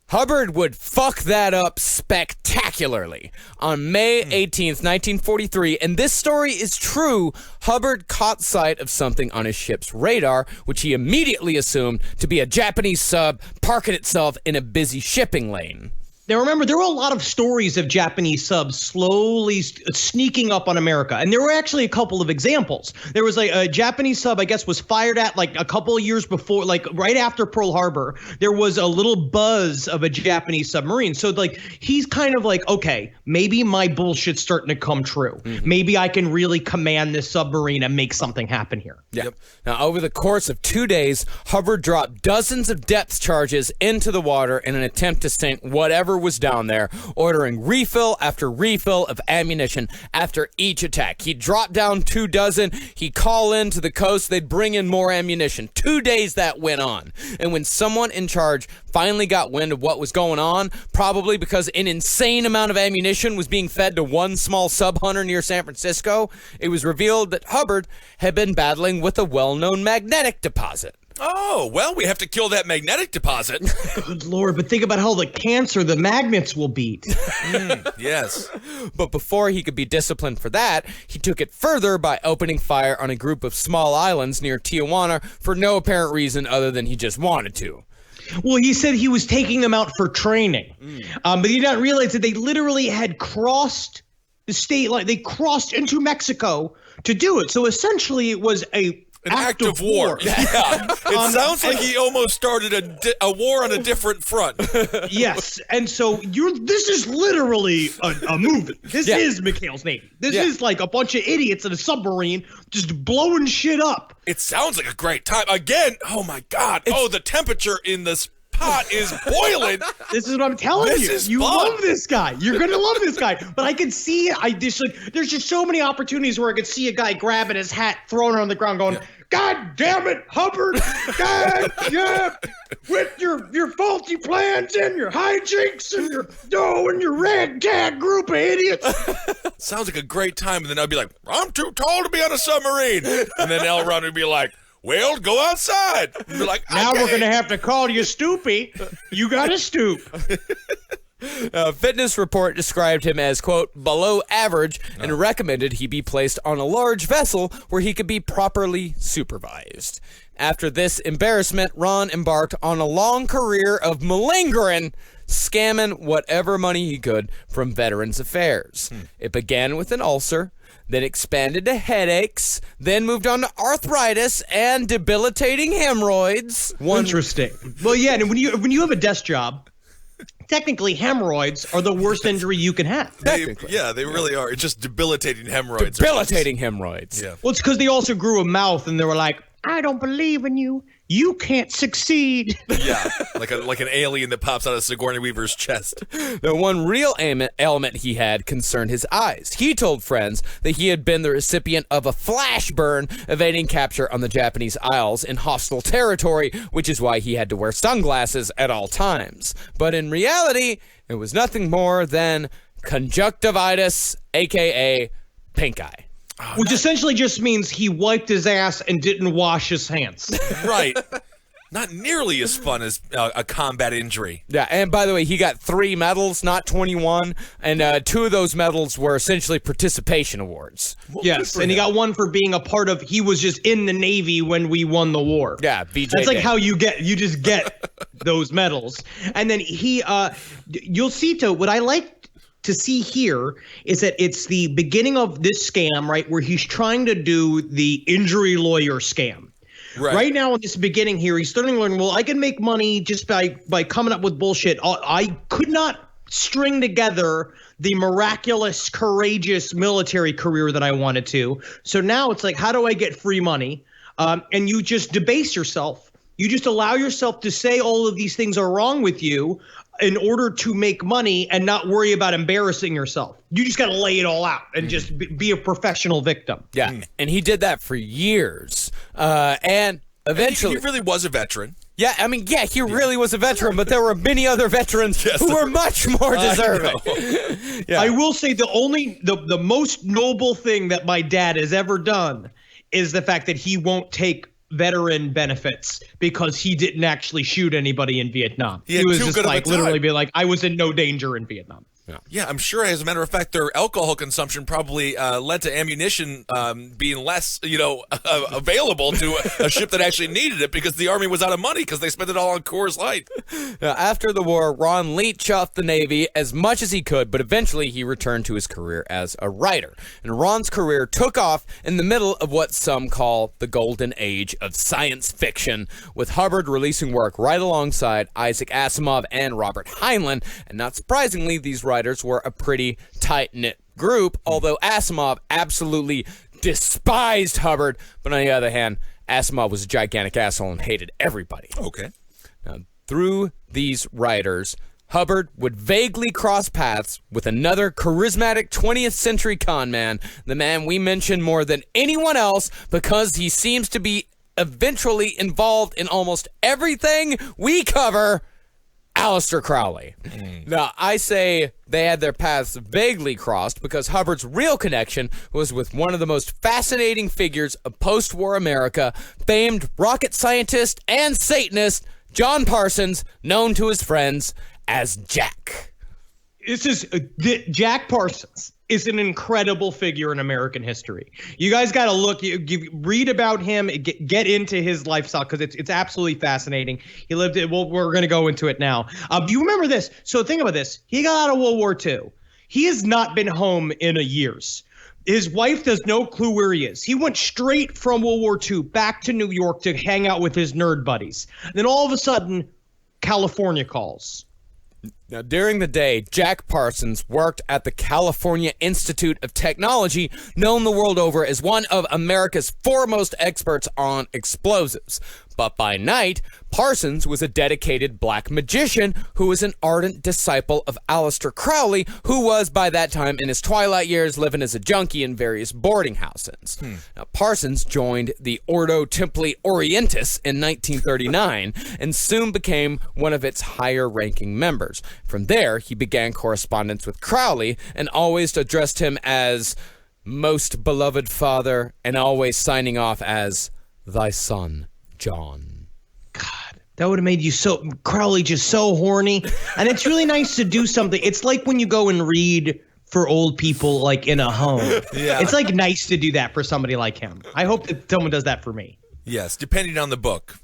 Hubbard would fuck that up spectacularly. On May 18th, 1943, and this story is true, Hubbard caught sight of something on his ship's radar, which he immediately assumed to be a Japanese sub parking itself in a busy shipping lane. Now, remember, there were a lot of stories of Japanese subs slowly sneaking up on America. And there were actually a couple of examples. There was a Japanese sub, I guess, was fired at like a couple of years before, like right after Pearl Harbor. There was a little buzz of a Japanese submarine. So like he's kind of like, okay, maybe my bullshit's starting to come true. Mm-hmm. Maybe I can really command this submarine and make something happen here. Yeah. Yep. Now, over the course of 2 days, Hubbard dropped dozens of depth charges into the water in an attempt to sink whatever was down there, ordering refill after refill of ammunition after each attack. He'd drop down 24, he'd call in to the coast, they'd bring in more ammunition. 2 days that went on. And when someone in charge finally got wind of what was going on, probably because an insane amount of ammunition was being fed to one small sub hunter near San Francisco, it was revealed that Hubbard had been battling with a well-known magnetic deposit. Oh, well, we have to kill that magnetic deposit. Good Lord, but think about how the cancer the magnets will beat. Yes. But before he could be disciplined for that, he took it further by opening fire on a group of small islands near Tijuana for no apparent reason other than he just wanted to. Well, he said he was taking them out for training. But he did not realize that they literally had crossed the state line. They crossed into Mexico to do it. So essentially it was a An act of war. Yeah. It sounds like he almost started a war on a different front. Yes, and so this is literally a movie. This is McHale's Navy. This is like a bunch of idiots in a submarine just blowing shit up. It sounds like a great time. Again, oh my God. The temperature in this pot is boiling. This is what I'm telling you. You love this guy. You're gonna love this guy. But I can see there's just so many opportunities where I could see a guy grabbing his hat, throwing it on the ground, going, God damn it, Hubbard! God damn, with your faulty plans and your hijinks and your ragtag group of idiots. Sounds like a great time. And then I'd be like, I'm too tall to be on a submarine. And then L. Ron would be like, well, go outside. And be like, now we're going to have to call you Stoopy. You got to stoop. A fitness report described him as, quote, below average and recommended he be placed on a large vessel where he could be properly supervised. After this embarrassment, Ron embarked on a long career of malingering, scamming whatever money he could from Veterans Affairs. It began with an ulcer, then expanded to headaches, then moved on to arthritis and debilitating hemorrhoids. Interesting. Well, yeah, and when you have a desk job, technically hemorrhoids are the worst injury you can have. They really are. It's just debilitating hemorrhoids. Debilitating hemorrhoids. Yeah. Well, it's because they also grew a mouth and they were like, I don't believe in you. You can't succeed. Yeah, like an alien that pops out of Sigourney Weaver's chest. The one real ailment he had concerned his eyes. He told friends that he had been the recipient of a flash burn evading capture on the Japanese Isles in hostile territory, which is why he had to wear sunglasses at all times. But in reality, it was nothing more than conjunctivitis, a.k.a. pink eye. Which essentially just means he wiped his ass and didn't wash his hands. Right. Not nearly as fun as a combat injury. Yeah, and by the way, he got 3 medals, not 21, and 2 of those medals were essentially participation awards. Yes, and he got one for being a part of, he was just in the Navy when we won the war. Yeah, BJ. That's like how you just get those medals. And then you'll see, what I like to see here is that it's the beginning of this scam, right, where he's trying to do the injury lawyer scam. Right now in this beginning here, he's starting to learn, well, I can make money just by coming up with bullshit. I could not string together the miraculous, courageous military career that I wanted to. So now it's like, how do I get free money? And you just debase yourself. You just allow yourself to say all of these things are wrong with you in order to make money and not worry about embarrassing yourself. You just got to lay it all out and just be a professional victim. Yeah, and he did that for years. And eventually... He really was a veteran. Yeah, I mean, he really was a veteran, but there were many other veterans who were much more deserving. Yeah. I will say the most noble thing that my dad has ever done is the fact that he won't take veteran benefits because he didn't actually shoot anybody in Vietnam. He was just like literally be like, I was in no danger in Vietnam. Yeah, I'm sure. As a matter of fact, their alcohol consumption probably led to ammunition being less, available to a ship that actually needed it because the Army was out of money because they spent it all on Coors Light. After the war, Ron leached off the Navy as much as he could, but eventually he returned to his career as a writer. And Ron's career took off in the middle of what some call the golden age of science fiction, with Hubbard releasing work right alongside Isaac Asimov and Robert Heinlein. And not surprisingly, these writers were a pretty tight-knit group, although Asimov absolutely despised Hubbard. But on the other hand, Asimov was a gigantic asshole and hated everybody. Okay. Now, through these writers, Hubbard would vaguely cross paths with another charismatic 20th century con man, the man we mention more than anyone else because he seems to be eventually involved in almost everything we cover, Aleister Crowley. Now, I say they had their paths vaguely crossed because Hubbard's real connection was with one of the most fascinating figures of post-war America, famed rocket scientist and Satanist John Parsons, known to his friends as Jack. This is Jack Parsons is an incredible figure in American history. You guys got to look, read about him, get into his lifestyle because it's absolutely fascinating. He lived it. Well, we're going to go into it now. Do you remember this? So think about this. He got out of World War II. He has not been home in years. His wife has no clue where he is. He went straight from World War II back to New York to hang out with his nerd buddies. Then all of a sudden, California calls. Now, during the day, Jack Parsons worked at the California Institute of Technology, known the world over as one of America's foremost experts on explosives. But by night, Parsons was a dedicated black magician who was an ardent disciple of Aleister Crowley, who was by that time in his twilight years living as a junkie in various boarding houses. Now, Parsons joined the Ordo Templi Orientis in 1939 and soon became one of its higher-ranking members. From there, he began correspondence with Crowley and always addressed him as most beloved father and always signing off as thy son, John. God, that would have made you Crowley just so horny. And it's really nice to do something. It's like when you go and read for old people, like in a home. Yeah. It's like nice to do that for somebody like him. I hope that someone does that for me. Yes, depending on the book.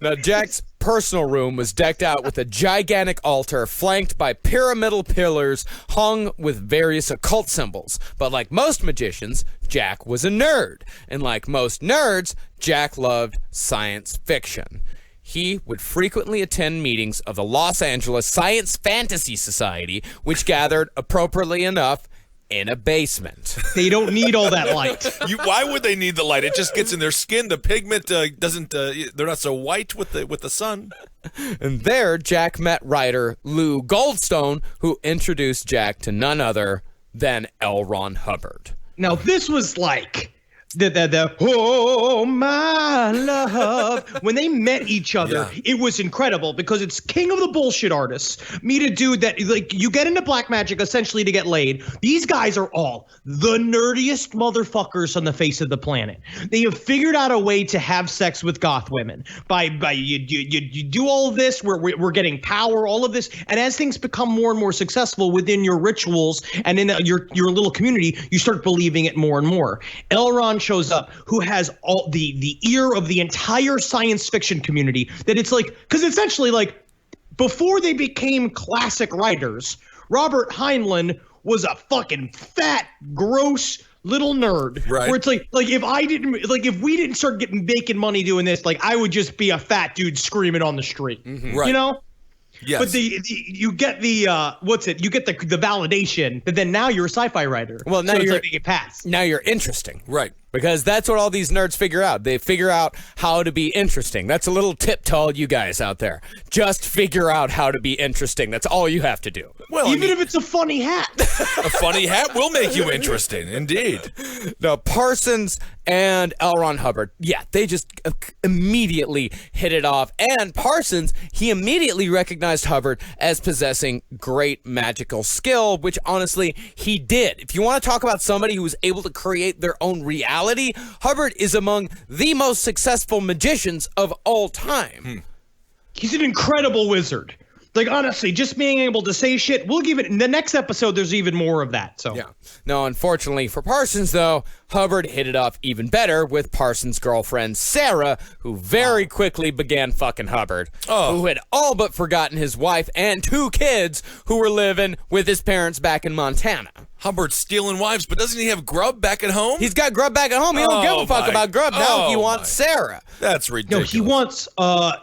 Now, Jack's personal room was decked out with a gigantic altar flanked by pyramidal pillars hung with various occult symbols. But like most magicians, Jack was a nerd. And like most nerds, Jack loved science fiction. He would frequently attend meetings of the Los Angeles Science Fantasy Society, which gathered, appropriately enough, in a basement. They don't need all that light. Why would they need the light? It just gets in their skin. The pigment doesn't. They're not so white with the sun. And there, Jack met writer Lou Goldstone, who introduced Jack to none other than L. Ron Hubbard. Now, this was like the oh my love. When they met each other, it was incredible because it's king of the bullshit artists. Meet a dude that, like, you get into black magic essentially to get laid. These guys are all the nerdiest motherfuckers on the face of the planet. They have figured out a way to have sex with goth women. By you do all of this, we're getting power, all of this, and as things become more and more successful within your rituals and in your little community, you start believing it more and more. Elrond shows up, who has all the ear of the entire science fiction community. That it's like, because essentially, like, before they became classic writers, Robert Heinlein was a fucking fat, gross little nerd. Right. Where it's like if we didn't start making money doing this, like, I would just be a fat dude screaming on the street. Mm-hmm. Right. You know? Yes. But you get the you get the validation that then now you're a sci-fi writer. Well, now so it's you're like they get passed. Now you're interesting. Right. Because that's what all these nerds figure out. They figure out how to be interesting. That's a little tip to all you guys out there. Just figure out how to be interesting. That's all you have to do. Well, Even if it's a funny hat. a funny hat will make you interesting, indeed. Now, Parsons and L. Ron Hubbard, they just immediately hit it off. And Parsons, he immediately recognized Hubbard as possessing great magical skill, which honestly, he did. If you want to talk about somebody who was able to create their own reality, Hubbard is among the most successful magicians of all time. He's an incredible wizard. Like, honestly, just being able to say shit, we'll give it in the next episode. There's even more of that. So No, unfortunately for Parsons, though, Hubbard hit it off even better with Parsons' girlfriend, Sarah, who very quickly began fucking Hubbard, who had all but forgotten his wife and 2 kids who were living with his parents back in Montana. Hubbard's stealing wives, but doesn't he have grub back at home? He's got grub back at home. He don't give a fuck about grub. Now he wants Sarah. That's no, ridiculous.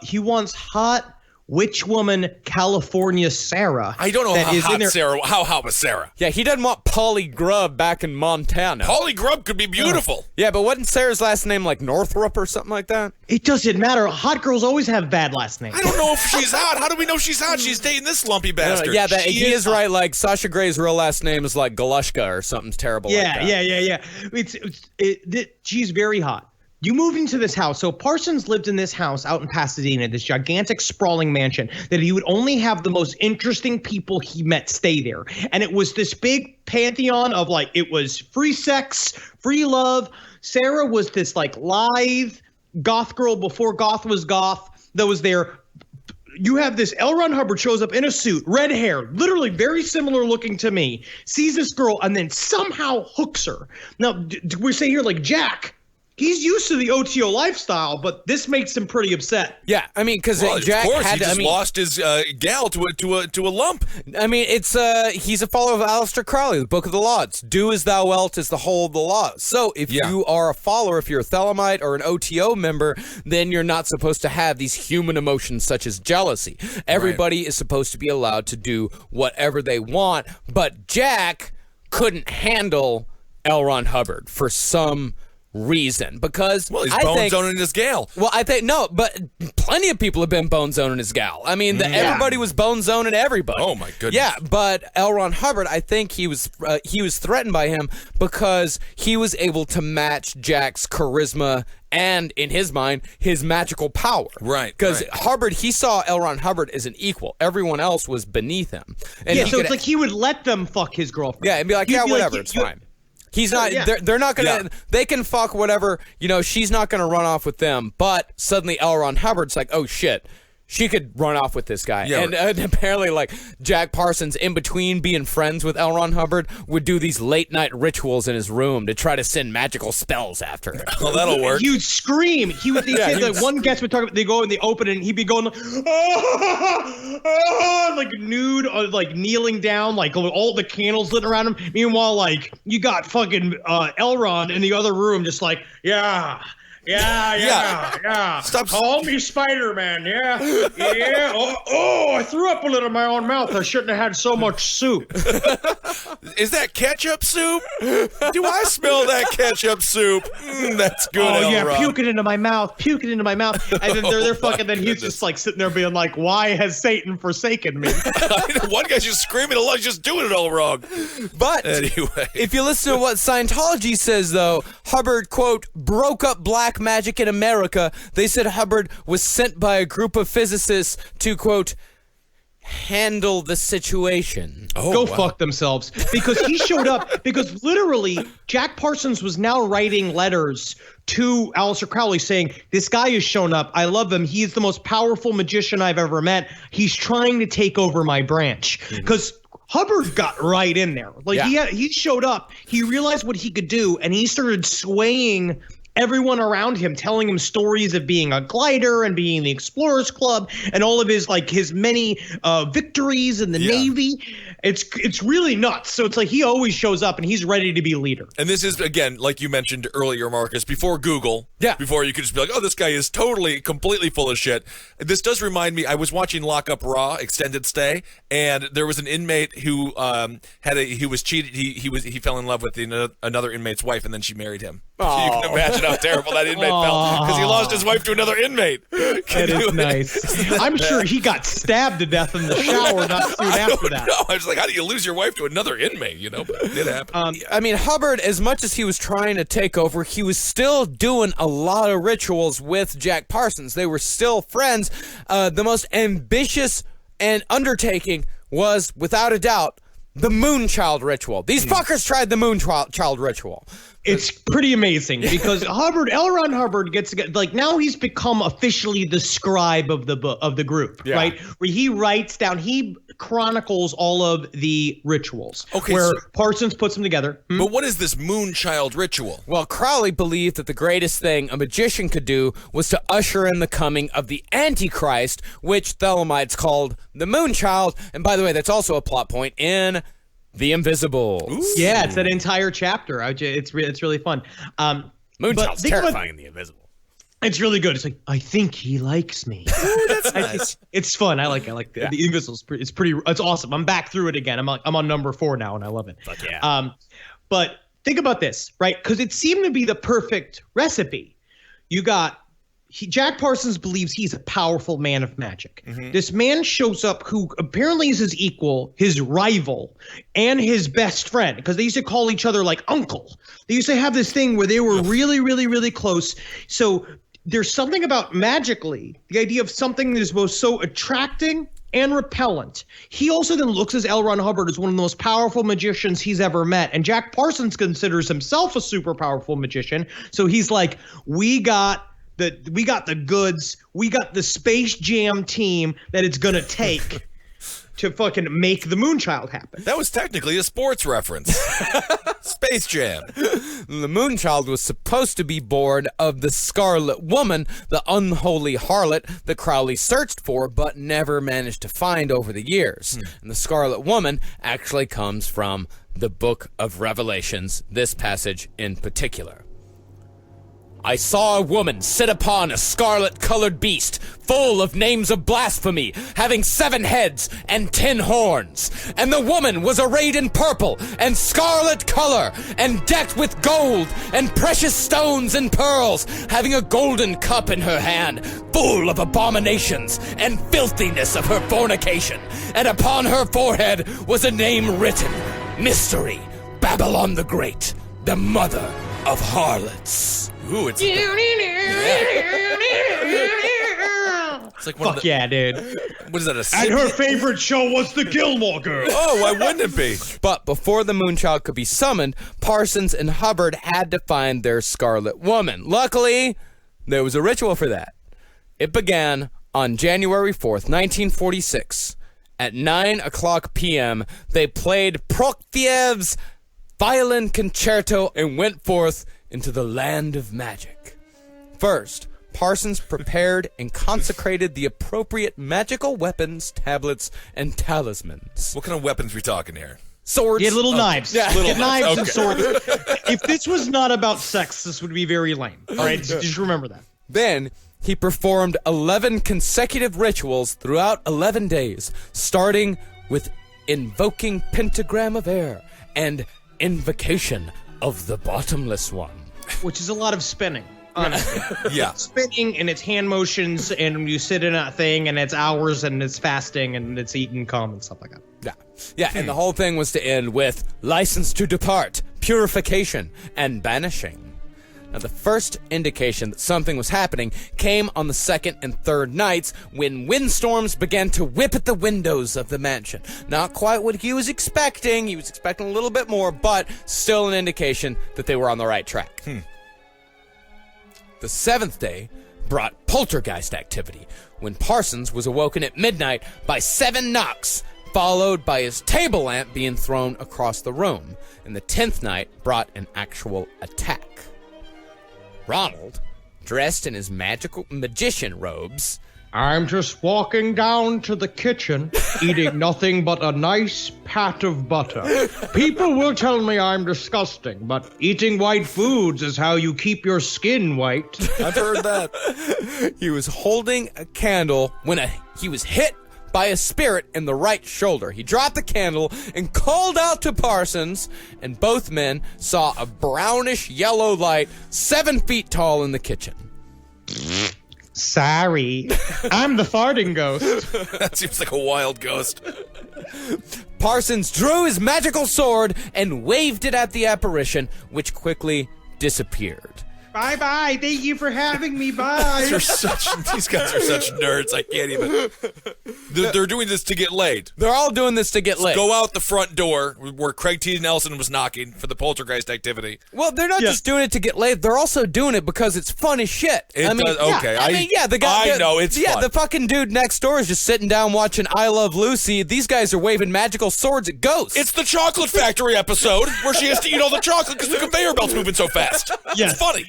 he wants hot witch woman California Sarah. I don't know that is in there. how hot was Sarah. Yeah, he doesn't want Polly Grubb back in Montana. Polly Grubb could be beautiful. Yeah, but wasn't Sarah's last name like Northrup or something like that? It doesn't matter. Hot girls always have bad last names. I don't know if she's hot. How do we know she's hot? She's dating this lumpy bastard. Yeah, She he is is right. Like, Sasha Grey's real last name is like Galushka or something terrible like that. Yeah. She's very hot. You moved into this house. So Parsons lived in this house out in Pasadena, this gigantic sprawling mansion that he would only have the most interesting people he met stay there. And it was this big pantheon of, like, it was free sex, free love. Sarah was this, like, lithe goth girl before goth was goth that was there. You have this L. Ron Hubbard shows up in a suit, red hair, literally very similar looking to me, sees this girl and then somehow hooks her. Now, we say here, like, Jack he's used to the OTO lifestyle, but this makes him pretty upset. Yeah, I mean, because Jack of course, had he to. just lost his gal to a lump. I mean, it's he's a follower of Aleister Crowley, the Book of the Law. It's do as thou wilt is the whole of the law. So if you are a follower, if you're a Thelemite or an OTO member, then you're not supposed to have these human emotions such as jealousy. Everybody is supposed to be allowed to do whatever they want, but Jack couldn't handle L. Ron Hubbard for some reason, because he's bone zoning his gal. Well, I think no, but plenty of people have been bone zoning his gal. I mean, everybody was bone zoning everybody. Oh my goodness. Yeah, but L. Ron Hubbard, I think he was threatened by him because he was able to match Jack's charisma and, in his mind, his magical power. Right. Because Hubbard, he saw L. Ron Hubbard as an equal. Everyone else was beneath him. And so it's like he would let them fuck his girlfriend. Yeah, and be like, whatever, it's fine. He's not. They're not gonna. They can fuck whatever. She's not gonna run off with them. But suddenly, L. Ron Hubbard's like, oh shit, she could run off with this guy. Yeah, and apparently, like Jack Parsons, in between being friends with L. Ron Hubbard, would do these late night rituals in his room to try to send magical spells after him. Well, that'll work. You'd scream. He would. One guest would talk about. They go and they open it, and he'd be going, like nude, like kneeling down, like all the candles lit around him. Meanwhile, like you got fucking Elrond in the other room, just like yeah. Stop. Call me Spider-Man. Yeah. Oh, I threw up a little in my own mouth. I shouldn't have had so much soup. Is that ketchup soup? Do I smell that ketchup soup? That's good. Oh yeah, Elrond. puke it into my mouth. And then they're fucking. Then he's just like sitting there being like, "Why has Satan forsaken me?" One guy's just screaming, "Allah, just doing it all wrong." But anyway, if you listen to what Scientology says, though, Hubbard, quote, broke up black magic in America. They said Hubbard was sent by a group of physicists to, quote, handle the situation. Go fuck themselves. Because he showed up, because literally Jack Parsons was now writing letters to Aleister Crowley saying, this guy has shown up. I love him. He's the most powerful magician I've ever met. He's trying to take over my branch. Because Hubbard got right in there. Like he showed up. He realized what he could do, and he started swaying everyone around him, telling him stories of being a glider and being in the Explorers Club and all of his many victories in the Navy. It's really nuts. So it's like he always shows up and he's ready to be leader. And this is, again, like you mentioned earlier, Marcus, before Google. Yeah. Before you could just be like, oh, this guy is completely full of shit. This does remind me, I was watching Lock Up Raw Extended Stay, and there was an inmate who he was cheated. He fell in love with another inmate's wife, and then she married him. So you can imagine how terrible that inmate felt because he lost his wife to another inmate. That is nice. I'm sure he got stabbed to death in the shower not soon after that. No, I was like, how do you lose your wife to another inmate? But it did happen. I mean, Hubbard, as much as he was trying to take over, he was still doing a lot of rituals with Jack Parsons. They were still friends. The most ambitious and undertaking was, without a doubt, the Moonchild ritual. These fuckers tried the Moonchild ritual. It's pretty amazing because L. Ron Hubbard gets like now he's become officially the scribe of the group, right? Where he writes down, he chronicles all of the rituals. Okay, where Parsons puts them together. But what is this Moonchild ritual? Well, Crowley believed that the greatest thing a magician could do was to usher in the coming of the Antichrist, which Thelemites called the Moonchild. And by the way, that's also a plot point in The Invisibles. Ooh. Yeah, it's that entire chapter. It's really fun. Moonchild's terrifying in The Invisible. It's really good. It's like, I think he likes me. Ooh, that's nice. It's fun. I like The Invisibles. It's awesome. I'm back through it again. I'm on number 4 now, and I love it. Fuck yeah. But think about this, right? Because it seemed to be the perfect recipe. You got Jack Parsons believes he's a powerful man of magic. Mm-hmm. This man shows up who apparently is his equal, his rival, and his best friend, because they used to call each other like uncle. They used to have this thing where they were really, really, really close. So there's something about magically, the idea of something that is both so attracting and repellent. He also then looks as L. Ron Hubbard as one of the most powerful magicians he's ever met. And Jack Parsons considers himself a super powerful magician. So he's like, we got the goods. We got the Space Jam team that it's going to take to fucking make the Moonchild happen. That was technically a sports reference. Space Jam. The Moonchild was supposed to be born of the Scarlet Woman, the unholy harlot that Crowley searched for but never managed to find over the years. And the Scarlet Woman actually comes from the Book of Revelations, this passage in particular. I saw a woman sit upon a scarlet-colored beast, full of names of blasphemy, having 7 heads and 10 horns. And the woman was arrayed in purple and scarlet color, and decked with gold and precious stones and pearls, having a golden cup in her hand, full of abominations and filthiness of her fornication. And upon her forehead was a name written, Mystery, Babylon the Great, the mother of harlots. Ooh, it's like one of Fuck the, yeah, dude. what is that, a And her favorite show was the Gilmore Girls. Oh, why wouldn't it be? But before the Moonchild could be summoned, Parsons and Hubbard had to find their Scarlet Woman. Luckily, there was a ritual for that. It began on January 4th, 1946. At 9:00 p.m., they played Prokofiev's Violin Concerto and went forth into the land of magic. First, Parsons prepared and consecrated the appropriate magical weapons, tablets, and talismans. What kind of weapons we talking here? Swords. Get little knives. Yeah. Little Get knives and okay. swords. If this was not about sex, this would be very lame. All right, just remember that. Then he performed 11 consecutive rituals throughout 11 days, starting with invoking pentagram of air and invocation of the bottomless one. Which is a lot of spinning, honestly. Yeah. Spinning and it's hand motions, and you sit in that thing, and it's hours, and it's fasting, and it's eating cum and stuff like that. Yeah. Yeah, and the whole thing was to end with license to depart, purification, and banishing. Now, the first indication that something was happening came on the second and third nights when windstorms began to whip at the windows of the mansion. Not quite what he was expecting. He was expecting a little bit more, but still an indication that they were on the right track. The seventh day brought poltergeist activity when Parsons was awoken at midnight by 7 knocks, followed by his table lamp being thrown across the room. And the 10th night brought an actual attack. Ronald, dressed in his magical magician robes, I'm just walking down to the kitchen, eating nothing but a nice pat of butter. People will tell me I'm disgusting, but eating white foods is how you keep your skin white. I've heard that. he was holding a candle when he was hit by a spirit in the right shoulder. He dropped the candle and called out to Parsons, and both men saw a brownish yellow light 7 feet tall in the kitchen. Sorry, I'm the farting ghost. That seems like a wild ghost. Parsons drew his magical sword and waved it at the apparition, which quickly disappeared. Bye-bye, thank you for having me, bye. These guys are such nerds. I can't even. They're doing this to get laid. They're all doing this to get laid. Go out the front door where Craig T. Nelson was knocking for the poltergeist activity. Well, they're not just doing it to get laid. They're also doing it because it's fun as shit. It does- okay, the guy. I know, it's fun. The fucking dude next door is just sitting down watching I Love Lucy. These guys are waving magical swords at ghosts. It's the Chocolate Factory episode where she has to eat all the chocolate because the conveyor belt's moving so fast. Yes. It's funny.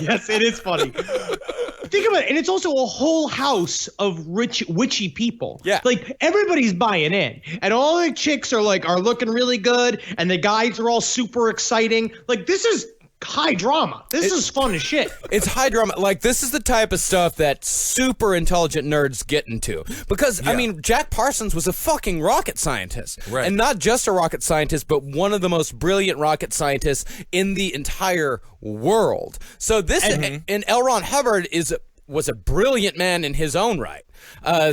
Yes, it is funny. Think about it, and it's also a whole house of rich, witchy people. Yeah. Like, everybody's buying in, and all the chicks are looking really good, and the guys are all super exciting. Like, this is high drama. This is fun as shit. It's high drama. Like, this is the type of stuff that super intelligent nerds get into. Because, I mean, Jack Parsons was a fucking rocket scientist. Right. And not just a rocket scientist, but one of the most brilliant rocket scientists in the entire world. So this, and L. Ron Hubbard was a brilliant man in his own right.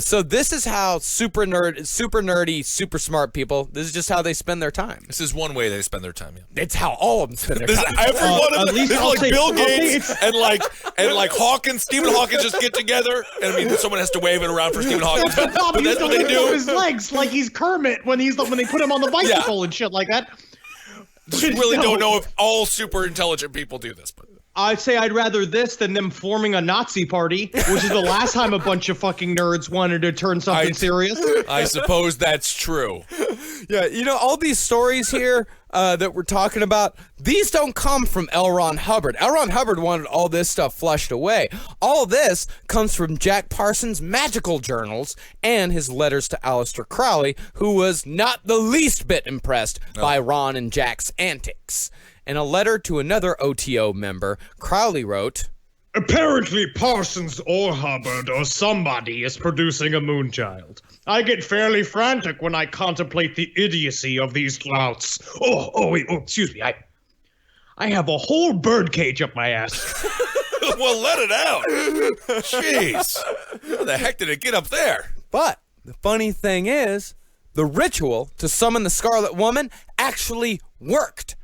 So this is how super nerdy, super smart people, this is just how they spend their time. This is one way they spend their time. Yeah. It's how all of them spend their time. Every one of at them, least it's I'll like say- Bill I'll say Gates and like Hawkins, Stephen Hawkins just get together. And I mean, someone has to wave it around for Stephen Hawkins, but that's what they do. His legs like he's Kermit when they put him on the bicycle and shit like that. Just really don't know if all super intelligent people do this, but I'd say I'd rather this than them forming a Nazi party, which is the last time a bunch of fucking nerds wanted to turn something serious. I suppose that's true. Yeah, you know, all these stories here, that we're talking about, these don't come from L. Ron Hubbard. L. Ron Hubbard wanted all this stuff flushed away. All this comes from Jack Parsons' magical journals and his letters to Aleister Crowley, who was not the least bit impressed by Ron and Jack's antics. In a letter to another OTO member, Crowley wrote, Apparently Parsons or Hubbard or somebody is producing a Moonchild. I get fairly frantic when I contemplate the idiocy of these louts. Wait, excuse me. I have a whole birdcage up my ass. Well, let it out. Jeez. How the heck did it get up there? but the funny thing is, the ritual to summon the Scarlet Woman actually worked.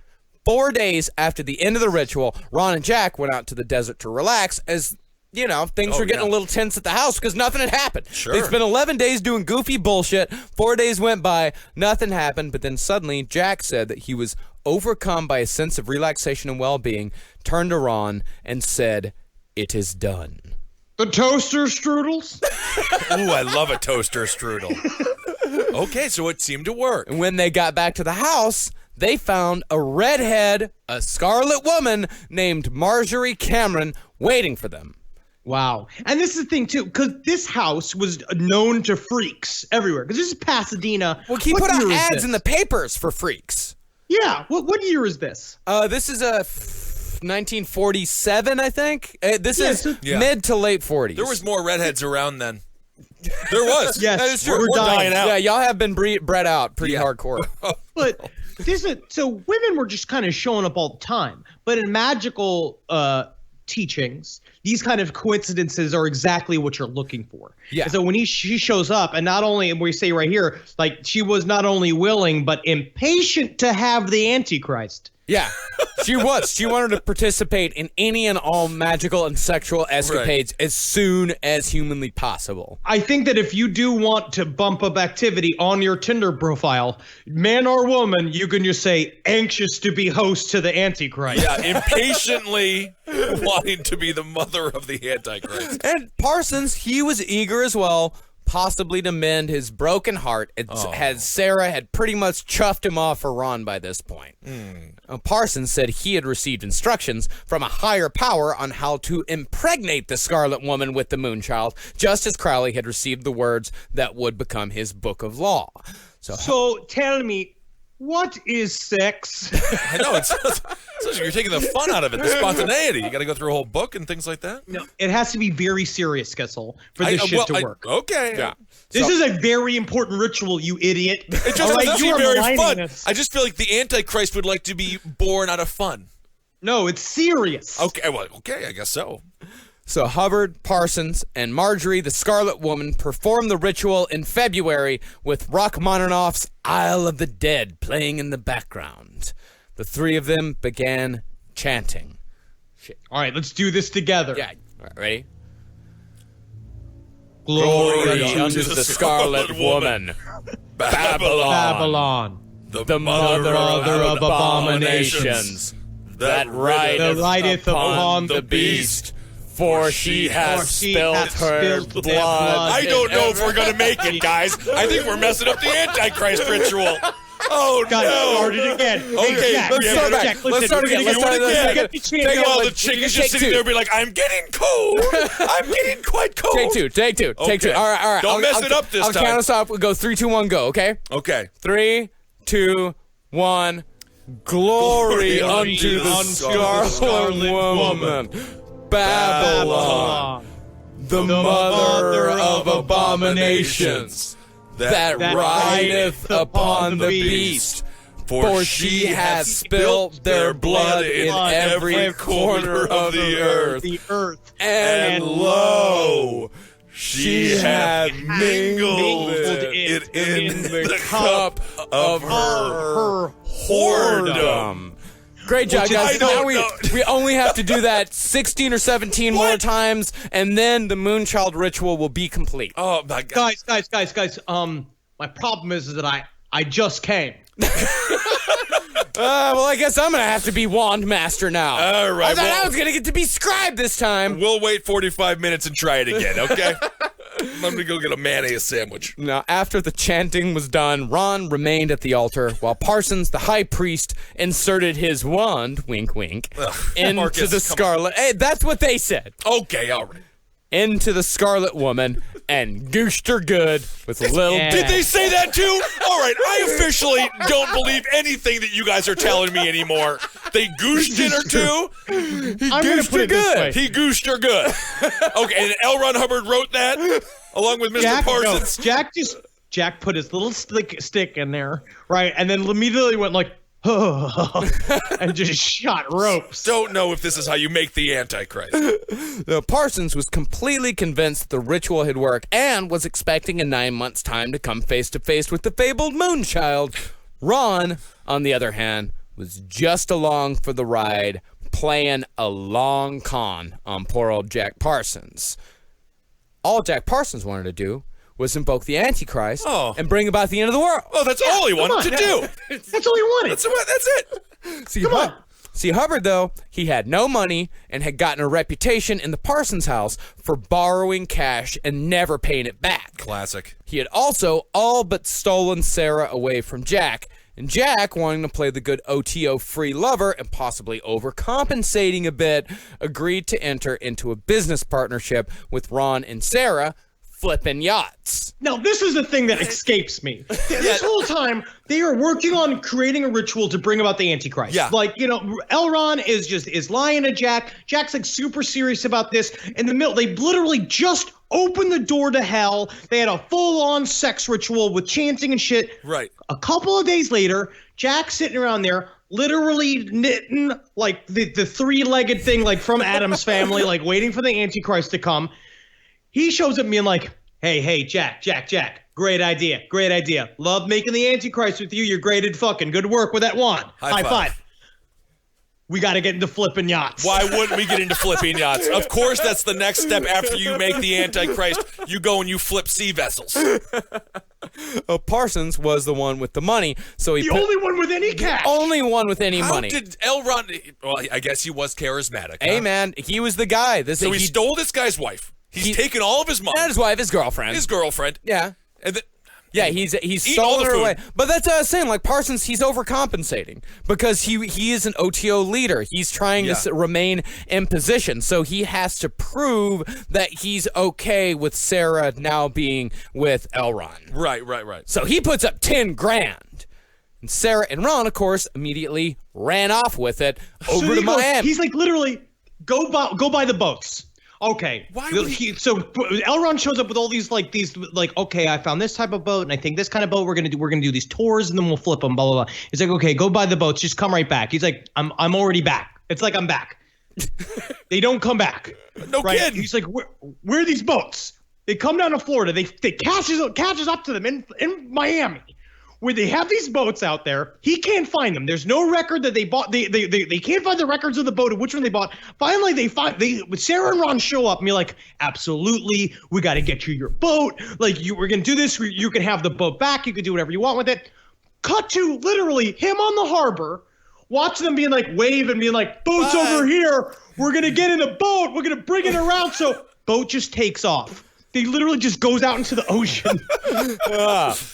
4 days after the end of the ritual, Ron and Jack went out to the desert to relax as, you know, things were getting a little tense at the house because nothing had happened. Sure. They spent 11 days doing goofy bullshit. 4 days went by, nothing happened, but then suddenly Jack said that he was overcome by a sense of relaxation and well-being, turned to Ron and said, "It is done." The toaster strudels? Ooh, I love a toaster strudel. Okay, so it seemed to work. And when they got back to the house, they found a redhead, a Scarlet Woman named Marjorie Cameron waiting for them. Wow. And this is the thing, too, because this house was known to freaks everywhere. Because this is Pasadena. Well, he What put out year is ads this? in the papers for freaks. Yeah. What year is this? This is a 1947, I think. This is Yeah. mid to late 40s. There was more redheads around then. There was. Yes, that is true. we're dying out. Yeah, y'all have been bred out pretty Yeah. hardcore. But this is so women were just kind of showing up all the time. But in magical teachings, these kind of coincidences are exactly what you're looking for. Yeah. So when she shows up, and not only, and we say right here, like she was not only willing but impatient to have the Antichrist. Yeah, she was. She wanted to participate in any and all magical and sexual escapades as soon as humanly possible. I think that if you do want to bump up activity on your Tinder profile, man or woman, you can just say anxious to be host to the Antichrist. Yeah, impatiently wanting to be the mother of the Antichrist. And Parsons, he was eager as well, possibly to mend his broken heart, as Sarah had pretty much chuffed him off for Ron by this point. Parsons said he had received instructions from a higher power on how to impregnate the Scarlet Woman with the Moonchild, just as Crowley had received the words that would become his book of law. So tell me, what is sex? I know, it's like you're taking the fun out of it, the spontaneity. You got to go through a whole book and things like that. No, it has to be very serious, Kessel, for this shit to work. Okay. Yeah. This is a very important ritual, you idiot. It just All right, doesn't you seem are very maligning fun. us. I just feel like the Antichrist would like to be born out of fun. No, it's serious. Okay, well, okay, I guess so. So Hubbard, Parsons, and Marjorie, the Scarlet Woman, performed the ritual in February with Rachmaninoff's Isle of the Dead playing in the background. The three of them began chanting. All right, let's do this together. Yeah, all right, ready? Glory unto the Scarlet Woman, Babylon, the mother of abominations, that rideth upon the beast, for she has spilled her blood. I don't know if we're going to make it, guys. I think we're messing up the Antichrist ritual. Oh, Guys, no. start it again. Okay, Hey, Jack, let's start back. Jack, Let's listen, start we're again. gonna Let's do it start again. again. Get the chain Take going. all the Let's chickens take just sitting two. there and be like, I'm getting cold. I'm getting quite cold. Take two. Take Okay. two. All right. Don't mess it up this I'll time. count us off. We'll go 3, 2, 1, go, okay? Okay. 3, 2, 1. Glory unto the Scarlet Woman, Babylon, the mother of abominations, that rideth upon the beast. For she hath spilt their blood in every corner of the earth. The earth. And lo, she hath mingled it in the cup of her whoredom. Great job, guys. I don't Now know. we only have to do that 16 or 17 more times, and then the Moonchild ritual will be complete. Oh, my God. Guys. My problem is that I just came. Well, I guess I'm gonna have to be Wand Master now. All right, I thought well- I was gonna get to be Scribe this time. We'll wait 45 minutes and try it again, okay? I'm going to go get a mayonnaise sandwich. Now, after the chanting was done, Ron remained at the altar while Parsons, the high priest, inserted his wand, wink, wink, into Marcus, the come scarlet. Hey, that's what they said. Okay, all right. Into the Scarlet Woman and gooshed her good with a little. Did they say that too? All right, I officially don't believe anything that you guys are telling me anymore. They goosed in her too? I'm going to put it this way. He goosed her good. Okay, and L. Ron Hubbard wrote that along with Mr. Parsons? No, Jack put his little stick in there, right? And then immediately went like, and just shot ropes. Don't know if this is how you make the Antichrist. Parsons was completely convinced the ritual had worked and was expecting in 9 months' time to come face to face with the fabled Moonchild. Ron, on the other hand, was just along for the ride, playing a long con on poor old Jack Parsons. All Jack Parsons wanted to do was invoke the Antichrist and bring about the end of the world. Oh, that's all he wanted to do. That's all he wanted. That's it. See, Hubbard, though, he had no money and had gotten a reputation in the Parsons house for borrowing cash and never paying it back. Classic. He had also all but stolen Sarah away from Jack, and Jack, wanting to play the good OTO free lover and possibly overcompensating a bit, agreed to enter into a business partnership with Ron and Sarah, flipping yachts. Now, this is the thing that escapes me. This whole time, they are working on creating a ritual to bring about the Antichrist. Yeah. Like, Elron is lying to Jack. Jack's like super serious about this. In the middle, they literally just opened the door to hell. They had a full-on sex ritual with chanting and shit. Right. A couple of days later, Jack's sitting around there, literally knitting like the three-legged thing, like from Addams Family, like waiting for the Antichrist to come. He shows up being like, hey, Jack, great idea. Love making the Antichrist with you. You're great at fucking good work with that wand. High five. We got to get into flipping yachts. Why wouldn't we get into flipping yachts? Of course, that's the next step after you make the Antichrist. You go and you flip sea vessels. Parsons was the one with the money, so he only one with any cash. Only one with any How money. did L. Ron... Well, I guess he was charismatic. Hey, huh? man, he was the guy. So he stole this guy's wife. He's taken all of his money. Not his wife, his girlfriend. His girlfriend. Yeah. And then, Yeah, he's all stolen the her food. away. But that's what I was saying. Like Parsons, he's overcompensating because he is an OTO leader. He's trying to remain in position, so he has to prove that he's okay with Sarah now being with Elron. Right. So he puts up $10,000. And Sarah and Ron, of course, immediately ran off with it over to Miami. He's like, literally, go buy the boats. Okay. Why would So Elron shows up with all these okay, I found this type of boat and I think this kind of boat we're gonna do these tours and then we'll flip them, blah blah blah. He's like, okay, go buy the boats, just come right back. He's like, I'm already back. It's like I'm back. They don't come back. No kidding. He's like, where are these boats? They come down to Florida. They catches up to them in Miami, where they have these boats out there. He can't find them. There's no record that they bought. They can't find the records of the boat of which one they bought. Finally, Sarah and Ron show up and be like, absolutely, we got to get you your boat. Like, we're going to do this. You can have the boat back. You can do whatever you want with it. Cut to literally him on the harbor, watch them being like, wave and being like, boat's over here. We're going to get in the boat. We're going to bring it around. So boat just takes off. They literally just goes out into the ocean.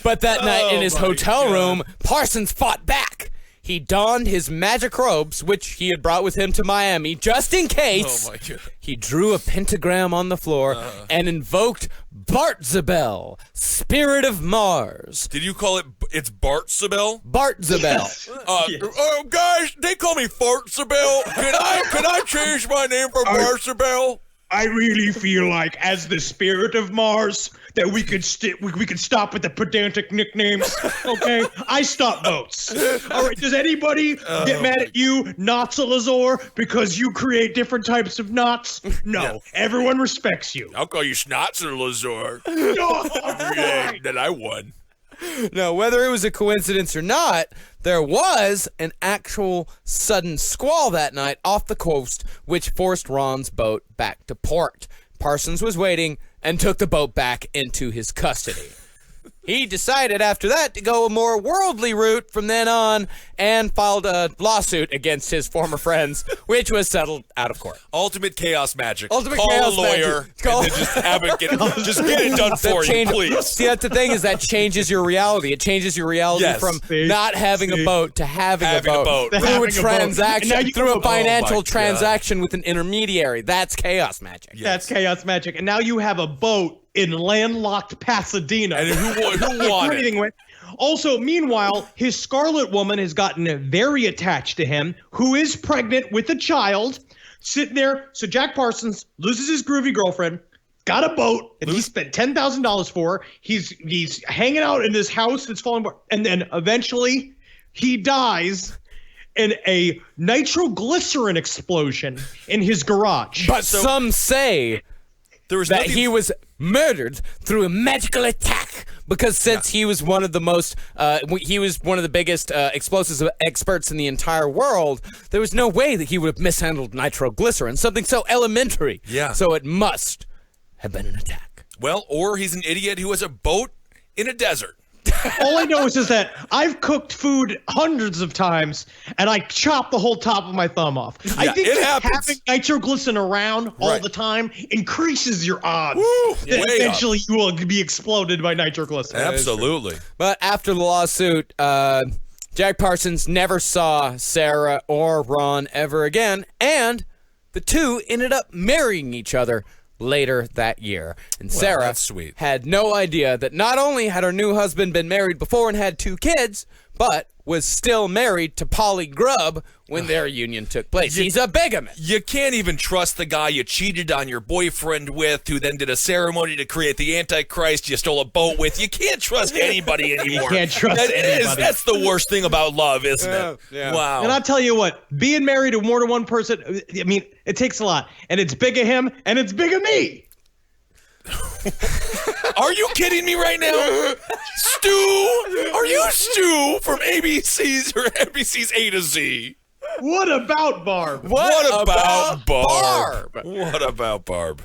But that night in his my hotel God. room, Parsons fought back. He donned his magic robes, which he had brought with him to Miami, just in case. Oh, my God. He drew a pentagram on the floor and invoked Bartzabel, spirit of Mars. Did you call it? It's Bartzabel. Bartzabel. Oh, guys, they call me Fartzabel. Can I change my name for Bartzabel? I really feel like, as the spirit of Mars, that we could stop with the pedantic nicknames. Okay, I stop votes. All right, does anybody get mad at you, Notsalazor, because you create different types of knots? No, everyone respects you. I'll call you Schnotzerlazor. Then I won. Now, whether it was a coincidence or not, there was an actual sudden squall that night off the coast, which forced Ron's boat back to port. Parsons was waiting and took the boat back into his custody. he decided after that to go a more worldly route from then on and filed a lawsuit against his former friends, which was settled out of court. Ultimate chaos magic. Ultimate Call chaos a lawyer magic. Call- and then just have it just get it done for you, please. See, that's the thing, is that changes your reality. It changes your reality Yes. from not having a boat to having Having a a boat. boat. Through Having a a boat. transaction, And now you through have a a boat. financial Oh my God. transaction with an intermediary. That's chaos magic. That's chaos magic. And now you have a boat in landlocked Pasadena. And who Can't do won it? anything with. Also, meanwhile, his Scarlet Woman has gotten very attached to him, who is pregnant with a child, sitting there. So Jack Parsons loses his groovy girlfriend, got a boat, and he spent $10,000 for her. He's hanging out in this house that's falling apart, and then eventually he dies in a nitroglycerin explosion in his garage. But some say There was that nothing- he was murdered through a magical attack, because since he was one of the most, he was one of the biggest explosives experts in the entire world, there was no way that he would have mishandled nitroglycerin, something so elementary. Yeah. So it must have been an attack. Well, or he's an idiot who has a boat in a desert. All I know is that I've cooked food hundreds of times, and I chop the whole top of my thumb off. I Yeah, think it that happens. having nitroglycerin around all Right. the time increases your odds that way up. eventually you will be exploded by nitroglycerin. Absolutely. But after the lawsuit, Jack Parsons never saw Sarah or Ron ever again, and the two ended up marrying each other later that year. And Sarah that's sweet. had no idea that not only had her new husband been married before and had 2 kids, but was still married to Polly Grubb when their union took place. He's a bigamist. You can't even trust the guy you cheated on your boyfriend with, who then did a ceremony to create the Antichrist you stole a boat with. You can't trust anybody anymore. can't trust anybody. That's the worst thing about love, isn't it? Yeah. Wow. And I'll tell you what, being married to more than one person, I mean, it takes a lot. And it's big of him, and it's big of me. Are you kidding me right now? Stu? Are you Stu from ABC's A to Z? What about Barb? What about Barb? Barb? What about Barb?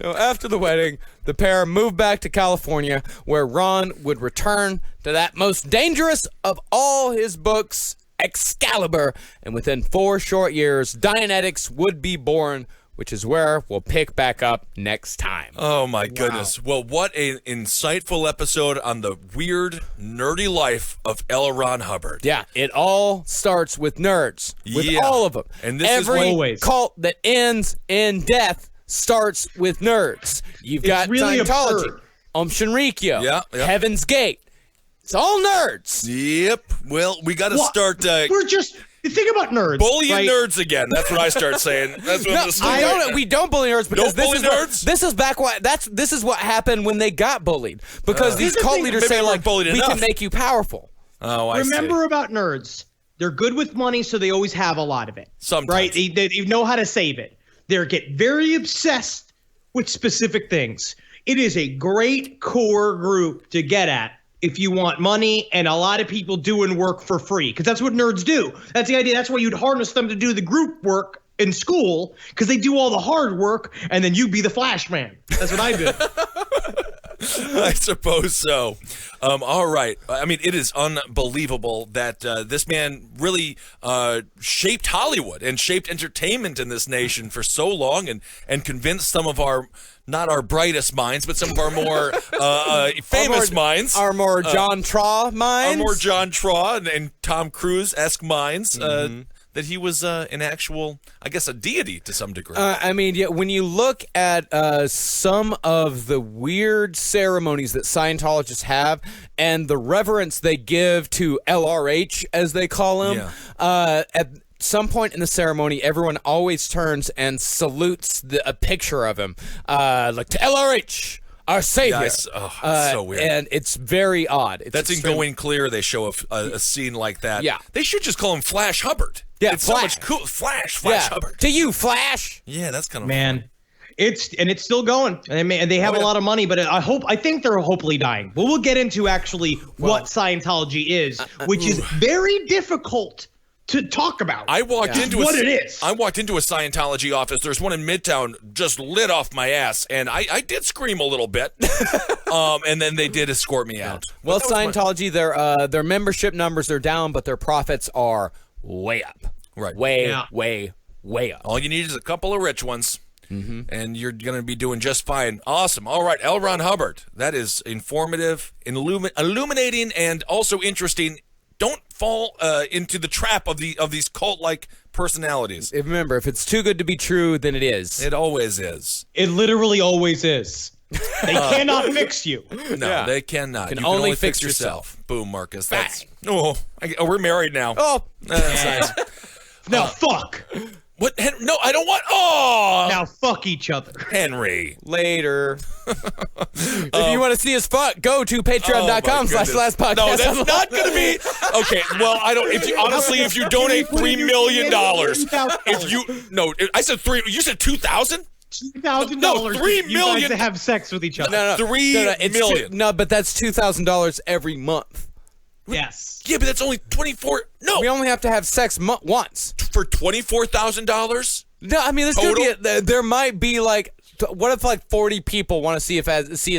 Now, after the wedding, the pair moved back to California, where Ron would return to that most dangerous of all his books, Excalibur, and within 4 short years, Dianetics would be born, which is where we'll pick back up next time. Oh my goodness. Well, what an insightful episode on the weird, nerdy life of L. Ron Hubbard. Yeah, it all starts with nerds, with Yeah. all of them. And this is Every always. cult that ends in death starts with nerds. You've got really Scientology, absurd. Yeah, Shinrikyo, yeah. Heaven's Gate. It's all nerds. Yep. Well, we got to Well, start We're just, think about nerds. bullying right? nerds again. That's what I start saying. That's what I'm No, gonna start. we don't bully nerds because Don't bully nerds? This is back why this is what happened when they got bullied, because these Here's the cult thing, leaders maybe say they weren't like bullied we enough. can make you powerful. Oh, I Remember see. about nerds. They're good with money, so they always have a lot of it. Sometimes. Right? They know how to save it. They get very obsessed with specific things. It is a great core group to get at if you want money and a lot of people doing work for free, because that's what nerds do. That's the idea. That's why you'd harness them to do the group work in school, because they do all the hard work, and then you be the Flash Man. That's what I do. I suppose so. All right. I mean, it is unbelievable that this man really shaped Hollywood and shaped entertainment in this nation for so long, and convinced some of our, not our brightest minds, but some of our more famous minds. Our more John Traw Our minds. more John Traw and Tom Cruise-esque minds. That he was an actual, I guess, a deity to some degree. I mean, yeah, when you look at some of the weird ceremonies that Scientologists have and the reverence they give to LRH, as they call him, at some point in the ceremony, everyone always turns and salutes a picture of him, like to LRH. Our savior. Yes. Oh, that's so weird. And it's very odd. That's in extremely- Going Clear. They show a scene like that. Yeah. They should just call him Flash Hubbard. Yeah, it's so Flash. much cool. Flash Yeah. Hubbard. To you, Flash. Yeah, that's kind of Man, it's still going, and they have Oh, yeah. a lot of money. But I think they're hopefully dying. But we'll get into actually what Scientology is, which is very difficult to talk about. I walked into what it is. I walked into a Scientology office. There's one in Midtown, just lit off my ass, and I did scream a little bit. And then they did escort me out. Well, Scientology, their membership numbers are down, but their profits are way up. Right. Way up. All you need is a couple of rich ones. And you're going to be doing just fine. Awesome. All right, L. Ron Hubbard. That is informative, illuminating, and also interesting. Don't fall into the trap of these cult-like personalities. Remember, if it's too good to be true, then it is. It always is. It literally always is. They cannot fix you. No, they cannot. Can You only fix yourself. Boom, Marcus. That's we're married now. Oh, That's nice. Now fuck. What? No, I don't want. Oh, Now fuck each other. Henry. later. If you want to see us fuck, go to patreon.com/last podcast. No, that's not going to be okay. Well, I don't. If you donate $3 million, I said three. You said 2,000. $2,000. No, $3 million to have sex with each other. No, $3 million. No, but that's $2,000 every month. Yes. Yeah, but that's only 24. No, We only have to have sex once. for $24,000. No, I mean, there might be like, what if like 40 people want to see us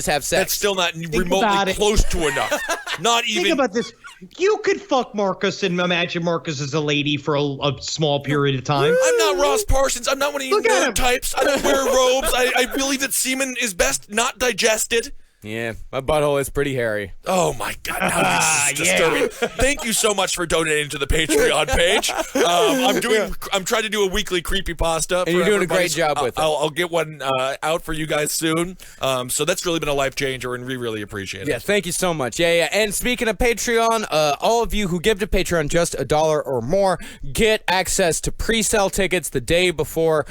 have sex? That's still not about remotely it. close to enough. Not even. Think about this. You could fuck Marcus and imagine Marcus as a lady for a small period of time. I'm not Ross Parsons. I'm not one of you Look at him. nerd types. I don't wear robes. I believe that semen is best not digested. Yeah, my butthole is pretty hairy. Oh my God! Now this is disturbing. Thank you so much for donating to the Patreon page. I'm trying to do a weekly creepypasta. And you're doing a great job with it. I'll get one out for you guys soon. So that's really been a life changer, and we really appreciate it. Yeah, thank you so much. Yeah. And speaking of Patreon, all of you who give to Patreon just $1 or more get access to pre-sale tickets the day before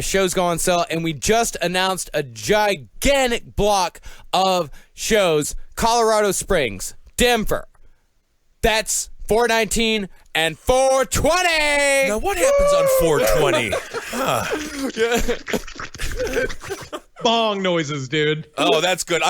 shows go on sale. And we just announced a gigantic block of shows: Colorado Springs, Denver. That's 419 and 420. Now what happens on 420? Bong noises, dude. Oh, that's good.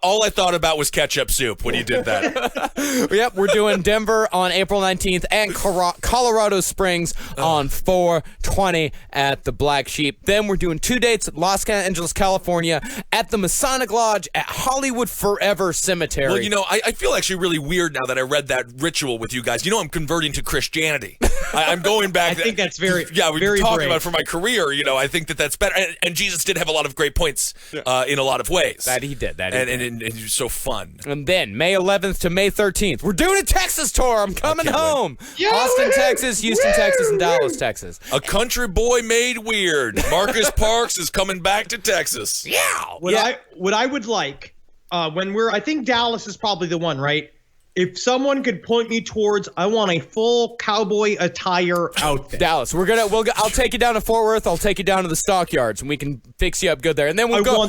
All I thought about was ketchup soup when you did that. Yep, we're doing Denver on April 19th and Colorado Springs on 420 at the Black Sheep. Then we're doing 2 dates at Los Angeles, California at the Masonic Lodge at Hollywood Forever Cemetery. Well, you know, I feel actually really weird now that I read that ritual with you guys. You know, I'm converting to Christianity. I'm going back. I think that's very, yeah, we very were talking brave. about it for my career. You know, I think that's better. And Jesus did have a lot of great points in a lot of ways. That he did. And it was so fun. And then May 11th to May 13th, we're doing a Texas tour. I'm coming home. Yeah, Austin, woo! Texas, Houston, Texas, and Dallas, Texas. A country boy made weird. Marcus Parks is coming back to Texas. Yeah. What I would like when I think Dallas is probably the one, right? If someone could point me towards, I want a full cowboy attire outfit. Dallas, I'll take you down to Fort Worth. I'll take you down to the Stockyards, and we can fix you up good there. And then we'll go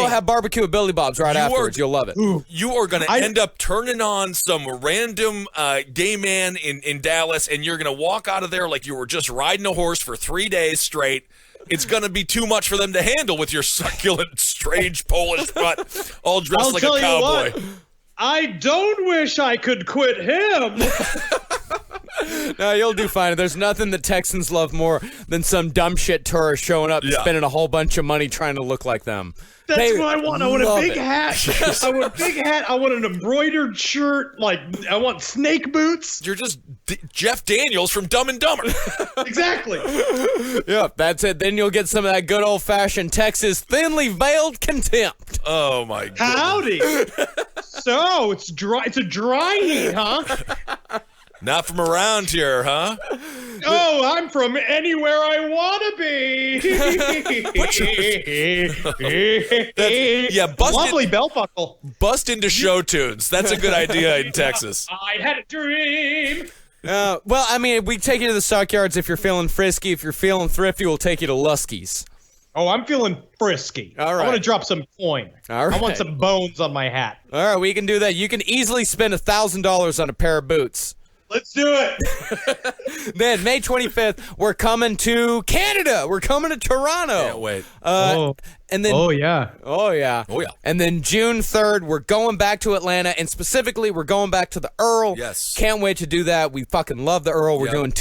have barbecue at Billy Bob's right afterwards. You'll love it. You are going to end up turning on some random gay man in Dallas, and you're going to walk out of there like you were just riding a horse for 3 days straight. It's going to be too much for them to handle with your succulent, strange Polish butt, all dressed like a cowboy. I don't wish I could quit him. No, you'll do fine. There's nothing that Texans love more than some dumb shit tourist showing up and spending a whole bunch of money trying to look like them. That's what I want. I want a big it. hat. I want a big hat. I want an embroidered shirt. Like, I want snake boots. You're just Jeff Daniels from Dumb and Dumber. Exactly. Yep, that's it. Then you'll get some of that good old-fashioned Texas thinly veiled contempt. Oh, my God. Howdy. So, it's dry. It's a dry heat, huh? Not from around here, huh? Oh, I'm from anywhere I want to be. Yeah, Lovely belt buckle. Bust into show tunes. That's a good idea in Texas. I had a dream. Well, I mean, we take you to the Stockyards if you're feeling frisky. If you're feeling thrifty, we'll take you to Lusky's. Oh, I'm feeling frisky. All right. I want to drop some coin. All right. I want some bones on my hat. All right, we can do that. You can easily spend $1,000 on a pair of boots. Let's do it. Then May 25th, we're coming to Canada. We're coming to Toronto. Can't wait. And then yeah. Oh, yeah. Oh, yeah. And then June 3rd, we're going back to Atlanta, and specifically, we're going back to the Earl. Yes. Can't wait to do that. We fucking love the Earl. We're Yep. doing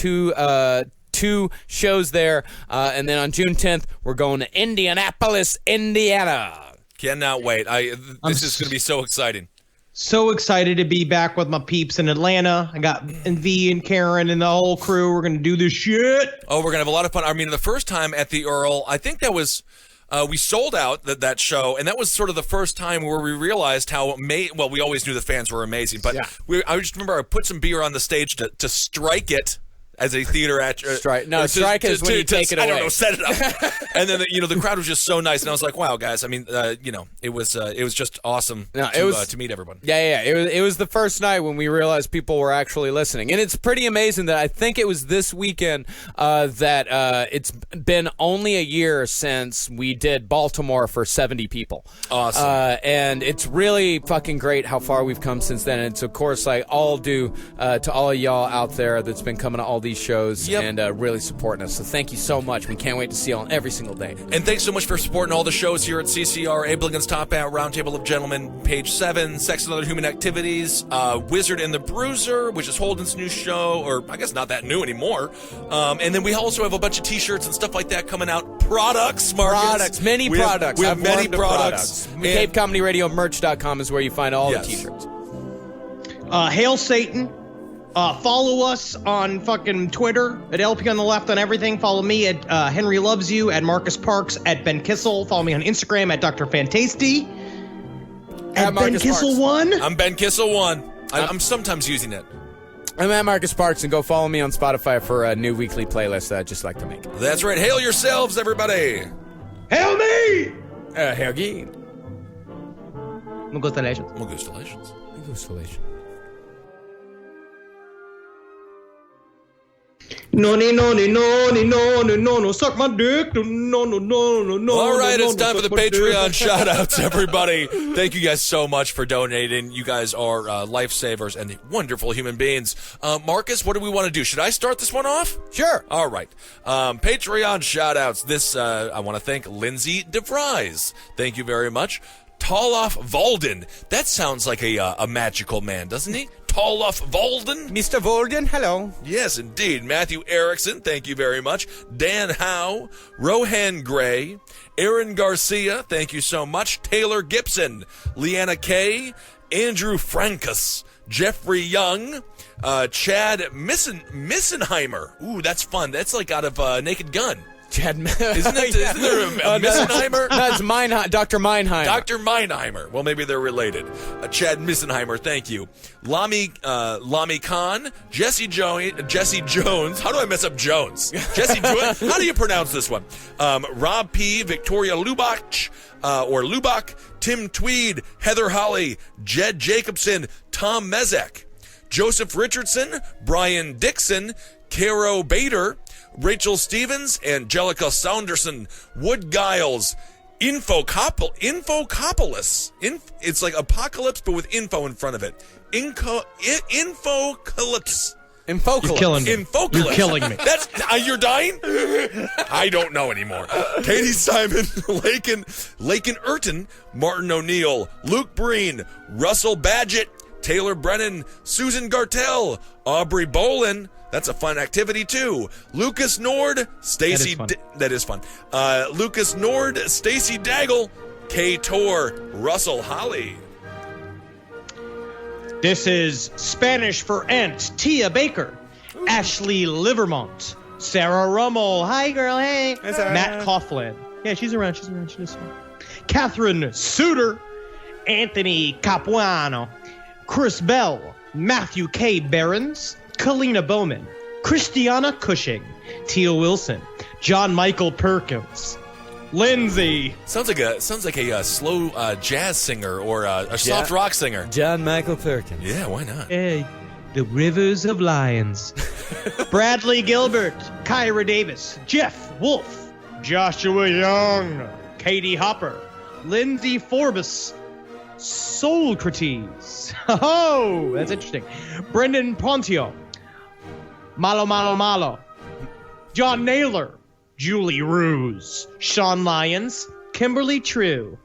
two shows there. And then on June 10th, we're going to Indianapolis, Indiana. Cannot wait. This is going to be so exciting. So excited to be back with my peeps in Atlanta. I got V and Karen and the whole crew. We're going to do this shit. Oh, we're going to have a lot of fun. I mean, the first time at the Earl, I think that was... we sold out that show, and that was sort of the first time where we realized how well, we always knew the fans were amazing, but I just remember I put some beer on the stage to strike it as a theater actor. Strike is when you take it away. I don't know, set it up. And then the crowd was just so nice, and I was like, wow, guys. I mean, it was just awesome to meet everyone. Yeah. It was the first night when we realized people were actually listening, and it's pretty amazing that I think it was this weekend that it's been only a year since we did Baltimore for 70 people. Awesome. And it's really fucking great how far we've come since then. And it's of course like all due to all of y'all out there that's been coming to all these shows and really supporting us. So thank you so much. We can't wait to see y'all every single day. And thanks so much for supporting all the shows here at CCR. Abe Lincoln's Top Hat, Roundtable of Gentlemen, Page 7, Sex and Other Human Activities, Wizard and the Bruiser, which is Holden's new show, or I guess not that new anymore. And then we also have a bunch of t-shirts and stuff like that coming out. Products, Marcus. Many products. We have I've many learned of products. CapeComedyRadioMerch.com is where you find all Yes. the t-shirts. Hail Satan. Follow us on fucking Twitter at LP on the Left on everything. Follow me at Henry Loves You, at Marcus Parks, at Ben Kissel. Follow me on Instagram at Dr. Fantasty. At Ben Marcus Kissel Parks. 1. I'm Ben Kissel 1. I'm sometimes using it. I'm at Marcus Parks, and go follow me on Spotify for a new weekly playlist that I just like to make. That's right. Hail yourselves, everybody. Hail me! Hail Gene. Congratulations. Congratulations. Congratulations. No, suck my dick. No. All right, it's time for the Patreon shout-outs, everybody. Thank you guys so much for donating. You guys are lifesavers and wonderful human beings. Marcus, what do we want to do? Should I start this one off? Sure. All right. Patreon shout-outs. This, I want to thank Lindsay DeVries. Thank you very much. Tolof Valden. That sounds like a magical man, doesn't he? Tolof Valden? Mr. Volden, hello. Yes, indeed. Matthew Erickson, thank you very much. Dan Howe, Rohan Gray, Aaron Garcia, thank you so much. Taylor Gibson, Leanna Kay, Andrew Frankus, Jeffrey Young, Chad Missenheimer. Ooh, that's fun. That's like out of Naked Gun. Isn't Isn't there a Missenheimer? That's Dr. Meinheimer. Dr. Meinheimer. Well, maybe they're related. Chad Missenheimer, thank you. Lami Khan, Jesse Jones. How do I mess up Jones? Jesse Jones. How do you pronounce this one? Rob P, Victoria Lubach, Tim Tweed, Heather Holly, Jed Jacobson, Tom Mezek, Joseph Richardson, Brian Dixon, Caro Bader, Rachel Stevens, Angelica Saunderson, Wood Giles, Infocopolis. It's like apocalypse, but with info in front of it. Infocalypse. Infocalypse. You're killing me. Infocalypse. You're killing me. That's you're dying? I don't know anymore. Katie Simon, Lakin Urton, Martin O'Neill, Luke Breen, Russell Badgett, Taylor Brennan, Susan Gartell, Aubrey Bolin. That's a fun activity too. Lucas Nord, Stacy. That is fun. Lucas Nord, Stacy Daggle, Kay Tor, Russell Holly. This is Spanish for Aunt Tia Baker, Ashley Livermont, Sarah Rummel. Hi, girl. Hey. Matt Coughlin. Yeah, she's around. She's fun. Catherine Suter, Anthony Capuano, Chris Bell, Matthew K. Behrens, Kalina Bowman, Christiana Cushing, Tia Wilson, John Michael Perkins, Lindsay. Sounds like a slow jazz singer or a soft rock singer. John Michael Perkins. Yeah, why not? Hey, the Rivers of Lions. Bradley Gilbert, Kyra Davis, Jeff Wolf, Joshua Young, Katie Hopper, Lindsay Forbes, Socrates. Oh, that's interesting. Brendan Pontio, Malo Malo Malo. John Naylor, Julie Ruse, Sean Lyons, Kimberly True,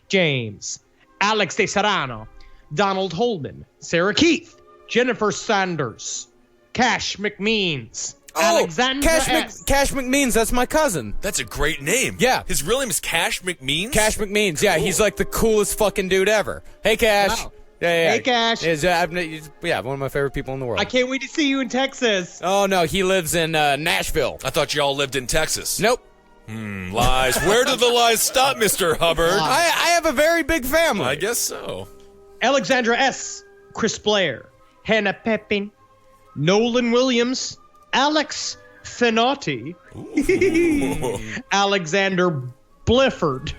James, Alex De Serrano, Donald Holman, Sarah Keith, Jennifer Sanders, Cash McMeans, Alexandra S. Cash McMeans, that's my cousin. That's a great name. Yeah. His real name is Cash McMeans? Cash McMeans, yeah, he's like the coolest fucking dude ever. Hey, Cash. Wow. Yeah. Hey, Cash. He's, one of my favorite people in the world. I can't wait to see you in Texas. Oh, no, he lives in Nashville. I thought you all lived in Texas. Nope. Lies. Where do the lies stop, Mr. Hubbard? I have a very big family. I guess so. Alexandra S., Chris Blair, Hannah Pepin, Nolan Williams, Alex Finotti, Alexander Blifford.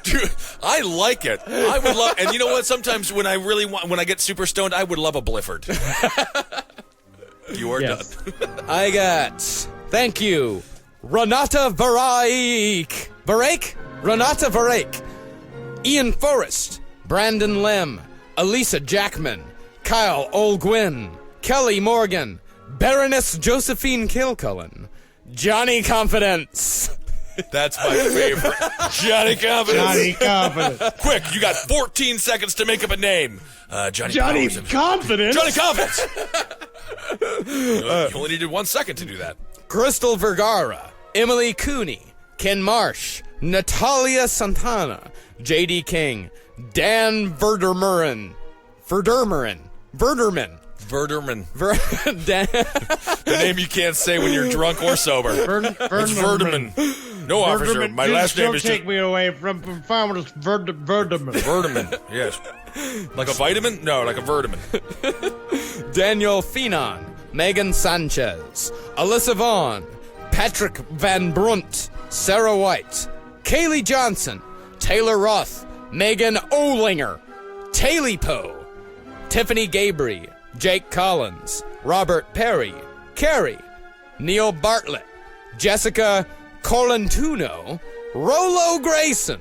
Dude, I like it. I would love, and you know what? Sometimes when I get super stoned, I would love a Blifford. You are Yes. done. I got, thank you, Renata Varake. Renata Varake. Ian Forrest. Brandon Lim. Elisa Jackman. Kyle Olgwin. Kelly Morgan. Baroness Josephine Kilcullen. Johnny Confidence. That's my favorite. Johnny Confidence. Johnny Confidence. Quick, you got 14 seconds to make up a name. Johnny Johnny Powers. Confidence. Johnny Confidence. You only needed 1 second to do that. Crystal Vergara. Emily Cooney. Ken Marsh. Natalia Santana. J.D. King. Dan Verderman. Dan. The name you can't say when you're drunk or sober. It's Verderman. No, officer. My last name is take me away from performance Verderman. Verderman. Yes. Like a vitamin? No, like a verderman. Daniel Finan. Megan Sanchez. Alyssa Vaughn. Patrick Van Brunt. Sarah White. Kaylee Johnson. Taylor Roth. Megan Olinger. Taylor Poe. Tiffany Gabry. Jake Collins. Robert Perry. Carrie. Neil Bartlett. Jessica Colantuno. Rolo Grayson.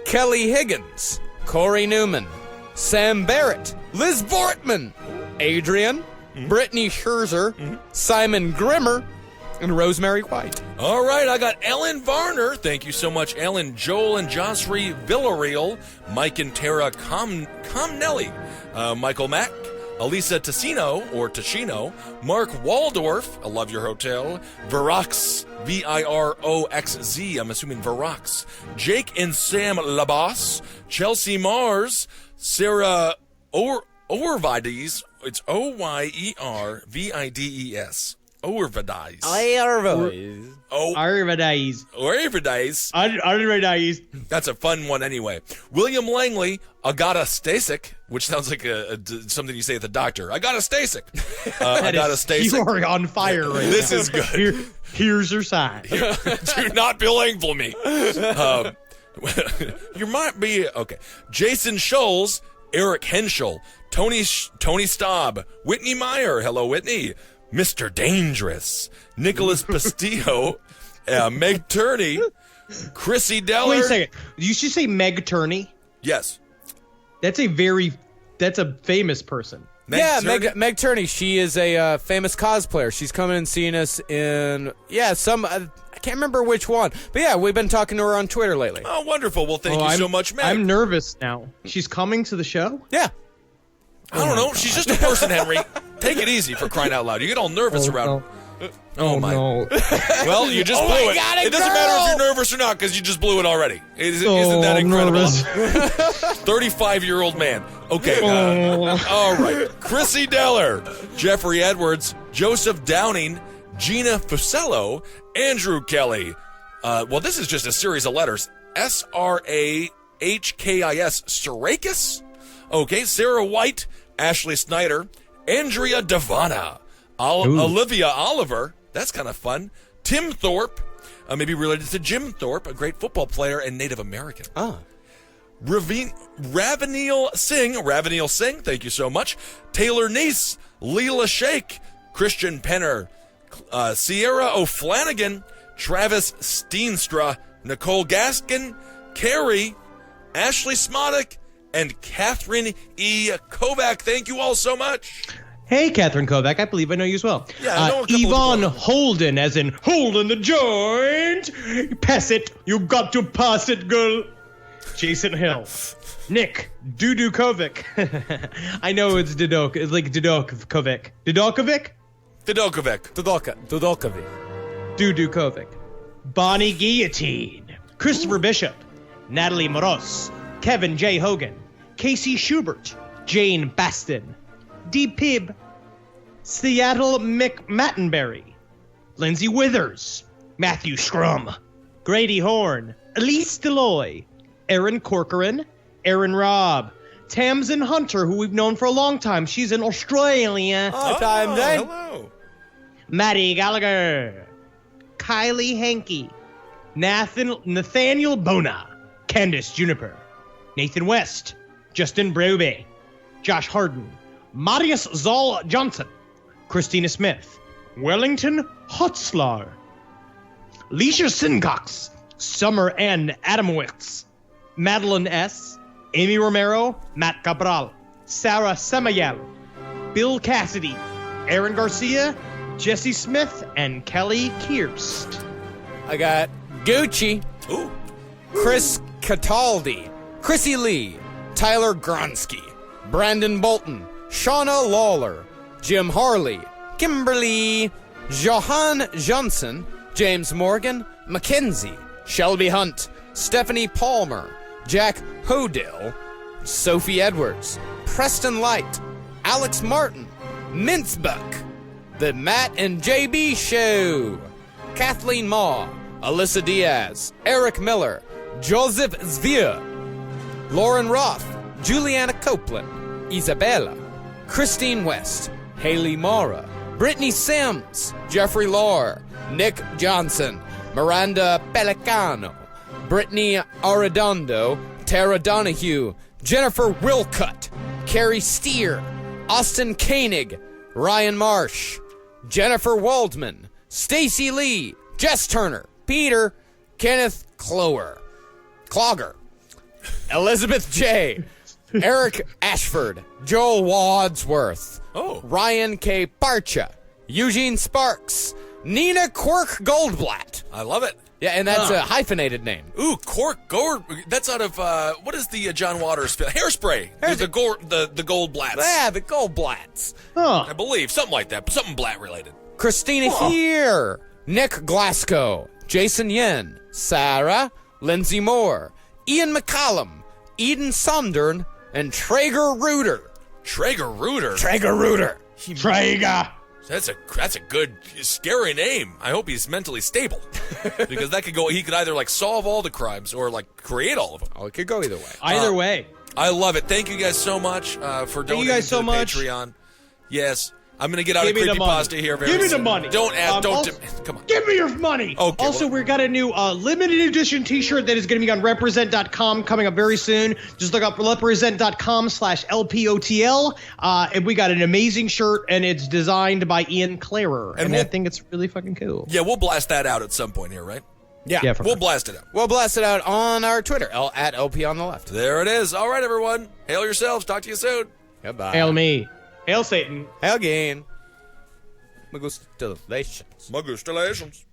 Kelly Higgins. Corey Newman. Sam Barrett. Liz Bortman. Adrian. Brittany Scherzer. Simon Grimmer. And Rosemary White. All right, I got Ellen Varner. Thank you so much, Ellen. Joel and Josry Villarreal. Mike and Tara Comnelli. Michael Mack. Elisa Ticino, or Ticino, Mark Waldorf, I love your hotel, Virox, Viroxz, I'm assuming Virox, Jake and Sam Labas, Chelsea Mars, Sarah Orvides, it's Oyervides, Orvides. Arvadies. Orvides. That's a fun one anyway. William Langley, Agata Stasik, which sounds like something you say at the doctor. I got a Stasik. Agata Stasik. You are on fire right now. This is good. Here's your sign. Do not belangful me. You might be okay. Jason Scholes, Eric Henschel, Tony Staub, Whitney Meyer. Hello, Whitney. Mr. Dangerous, Nicholas Pastillo, Meg Turney, Chrissy Deller. Wait a second. You should say Meg Turney. Yes. That's a famous person. Meg Turney. She is a famous cosplayer. She's coming and seeing us in, some, I can't remember which one. But yeah, we've been talking to her on Twitter lately. Oh, wonderful. Well, thank you so much, Meg. I'm nervous now. She's coming to the show? Yeah. I don't know. She's just a person, Henry. Take it easy, for crying out loud. You get all nervous around. Oh my. No. Well, you just blew it. God, It doesn't matter if you're nervous or not, because you just blew it already. Isn't that incredible? 35-year-old man. Okay. All right. Chrissy Deller, Jeffrey Edwards, Joseph Downing, Gina Fusello, Andrew Kelly. Well, this is just a series of letters. Sarahkis. Sarakis? Okay. Sarah White, Ashley Snyder, Andrea Devana, Olivia Oliver. That's kind of fun. Tim Thorpe, maybe related to Jim Thorpe, a great football player and Native American. Ravenil Singh, thank you so much. Taylor Neese, Leela Sheikh, Christian Penner, Sierra O'Flanagan, Travis Steenstra, Nicole Gaskin, Carrie, Ashley Smodick, and Catherine E. Kovac. Thank you all so much. Hey, Catherine Kovac. I believe I know you as well. Yeah, I know a couple of Yvonne people. Holden, as in Holden the joint. Pass it. You got to pass it, girl. Jason Hill. Nick Dudukovic. I know it's Dudok. It's like Dudokovic. Dudokovic? Fidokovic. Dudokovic. Dudukovic. Bonnie Guillotine. Christopher Bishop. Natalie Moros. Kevin J. Hogan. Casey Schubert. Jane Baston. D. Pibb. Seattle McMattenberry. Lindsay Withers. Matthew Scrum. Grady Horn. Elise Deloy. Aaron Corcoran. Aaron Robb. Tamsin Hunter, who we've known for a long time. She's in Australia. Hello. Maddie Gallagher. Kylie Hankey. Nathaniel Bona. Candace Juniper. Nathan West. Justin Brobe. Josh Harden. Marius Zoll Johnson. Christina Smith. Wellington Hotzlar. Leisha Sincox. Summer N. Adamowitz. Madeline S. Amy Romero. Matt Cabral. Sarah Samael. Bill Cassidy. Aaron Garcia. Jesse Smith. And Kelly Kierst. I got Gucci, Ooh. Chris Cataldi, Chrissy Lee, Tyler Gronsky, Brandon Bolton, Shauna Lawler, Jim Harley, Kimberly, Johan Johnson, James Morgan, Mackenzie, Shelby Hunt, Stephanie Palmer, Jack Hodill, Sophie Edwards, Preston Light, Alex Martin, Mincebuck, The Matt and JB Show, Kathleen Maw, Alyssa Diaz, Eric Miller, Joseph Zvier, Lauren Roth, Juliana Copeland, Isabella, Christine West, Haley Mara, Brittany Sims, Jeffrey Lohr, Nick Johnson, Miranda Pelicano, Brittany Arredondo, Tara Donahue, Jennifer Wilcutt, Carrie Steer, Austin Koenig, Ryan Marsh, Jennifer Waldman, Stacy Lee, Jess Turner, Peter, Kenneth Cloger, Elizabeth J., Eric Ashford, Joel Wadsworth, Ryan K. Parcha, Eugene Sparks, Nina Quirk Goldblatt. I love it. Yeah, and that's a hyphenated name. Ooh, Gold. That's out of what is the John Waters film? Hairspray. The Goldblatts. Yeah, the Goldblatts. I believe something like that. Something Blatt related. Christina Here, Nick Glasgow, Jason Yen, Sarah, Lindsay Moore, Ian McCallum, Eden Sondern, and Traeger Reuter. Traeger Reuter. Traeger. That's a good, scary name. I hope he's mentally stable, because that could go. He could either like solve all the crimes or like create all of them. Oh, it could go either way. Either way. I love it. Thank you guys so much for donating you guys to so the much. Patreon. Yes, I'm gonna get out Give of me the creepypasta money. here very Give me soon. the money. Don't ask. Also- Come on. Give me your money. Okay, Also, well- we've got a new limited edition t-shirt that is going to be on represent.com coming up very soon. Just look up represent.com/LPOTL. And we got an amazing shirt, and it's designed by Ian Clarer. And I we'll- think it's really fucking cool. Yeah, we'll blast that out at some point here, right? Yeah, for We'll blast it out. we'll blast it out on our Twitter, at LP on the left. There it is. All right, everyone. Hail yourselves. Talk to you soon. Goodbye. Hail me. Hail Satan. Hail again. Magustalations. Magustalations.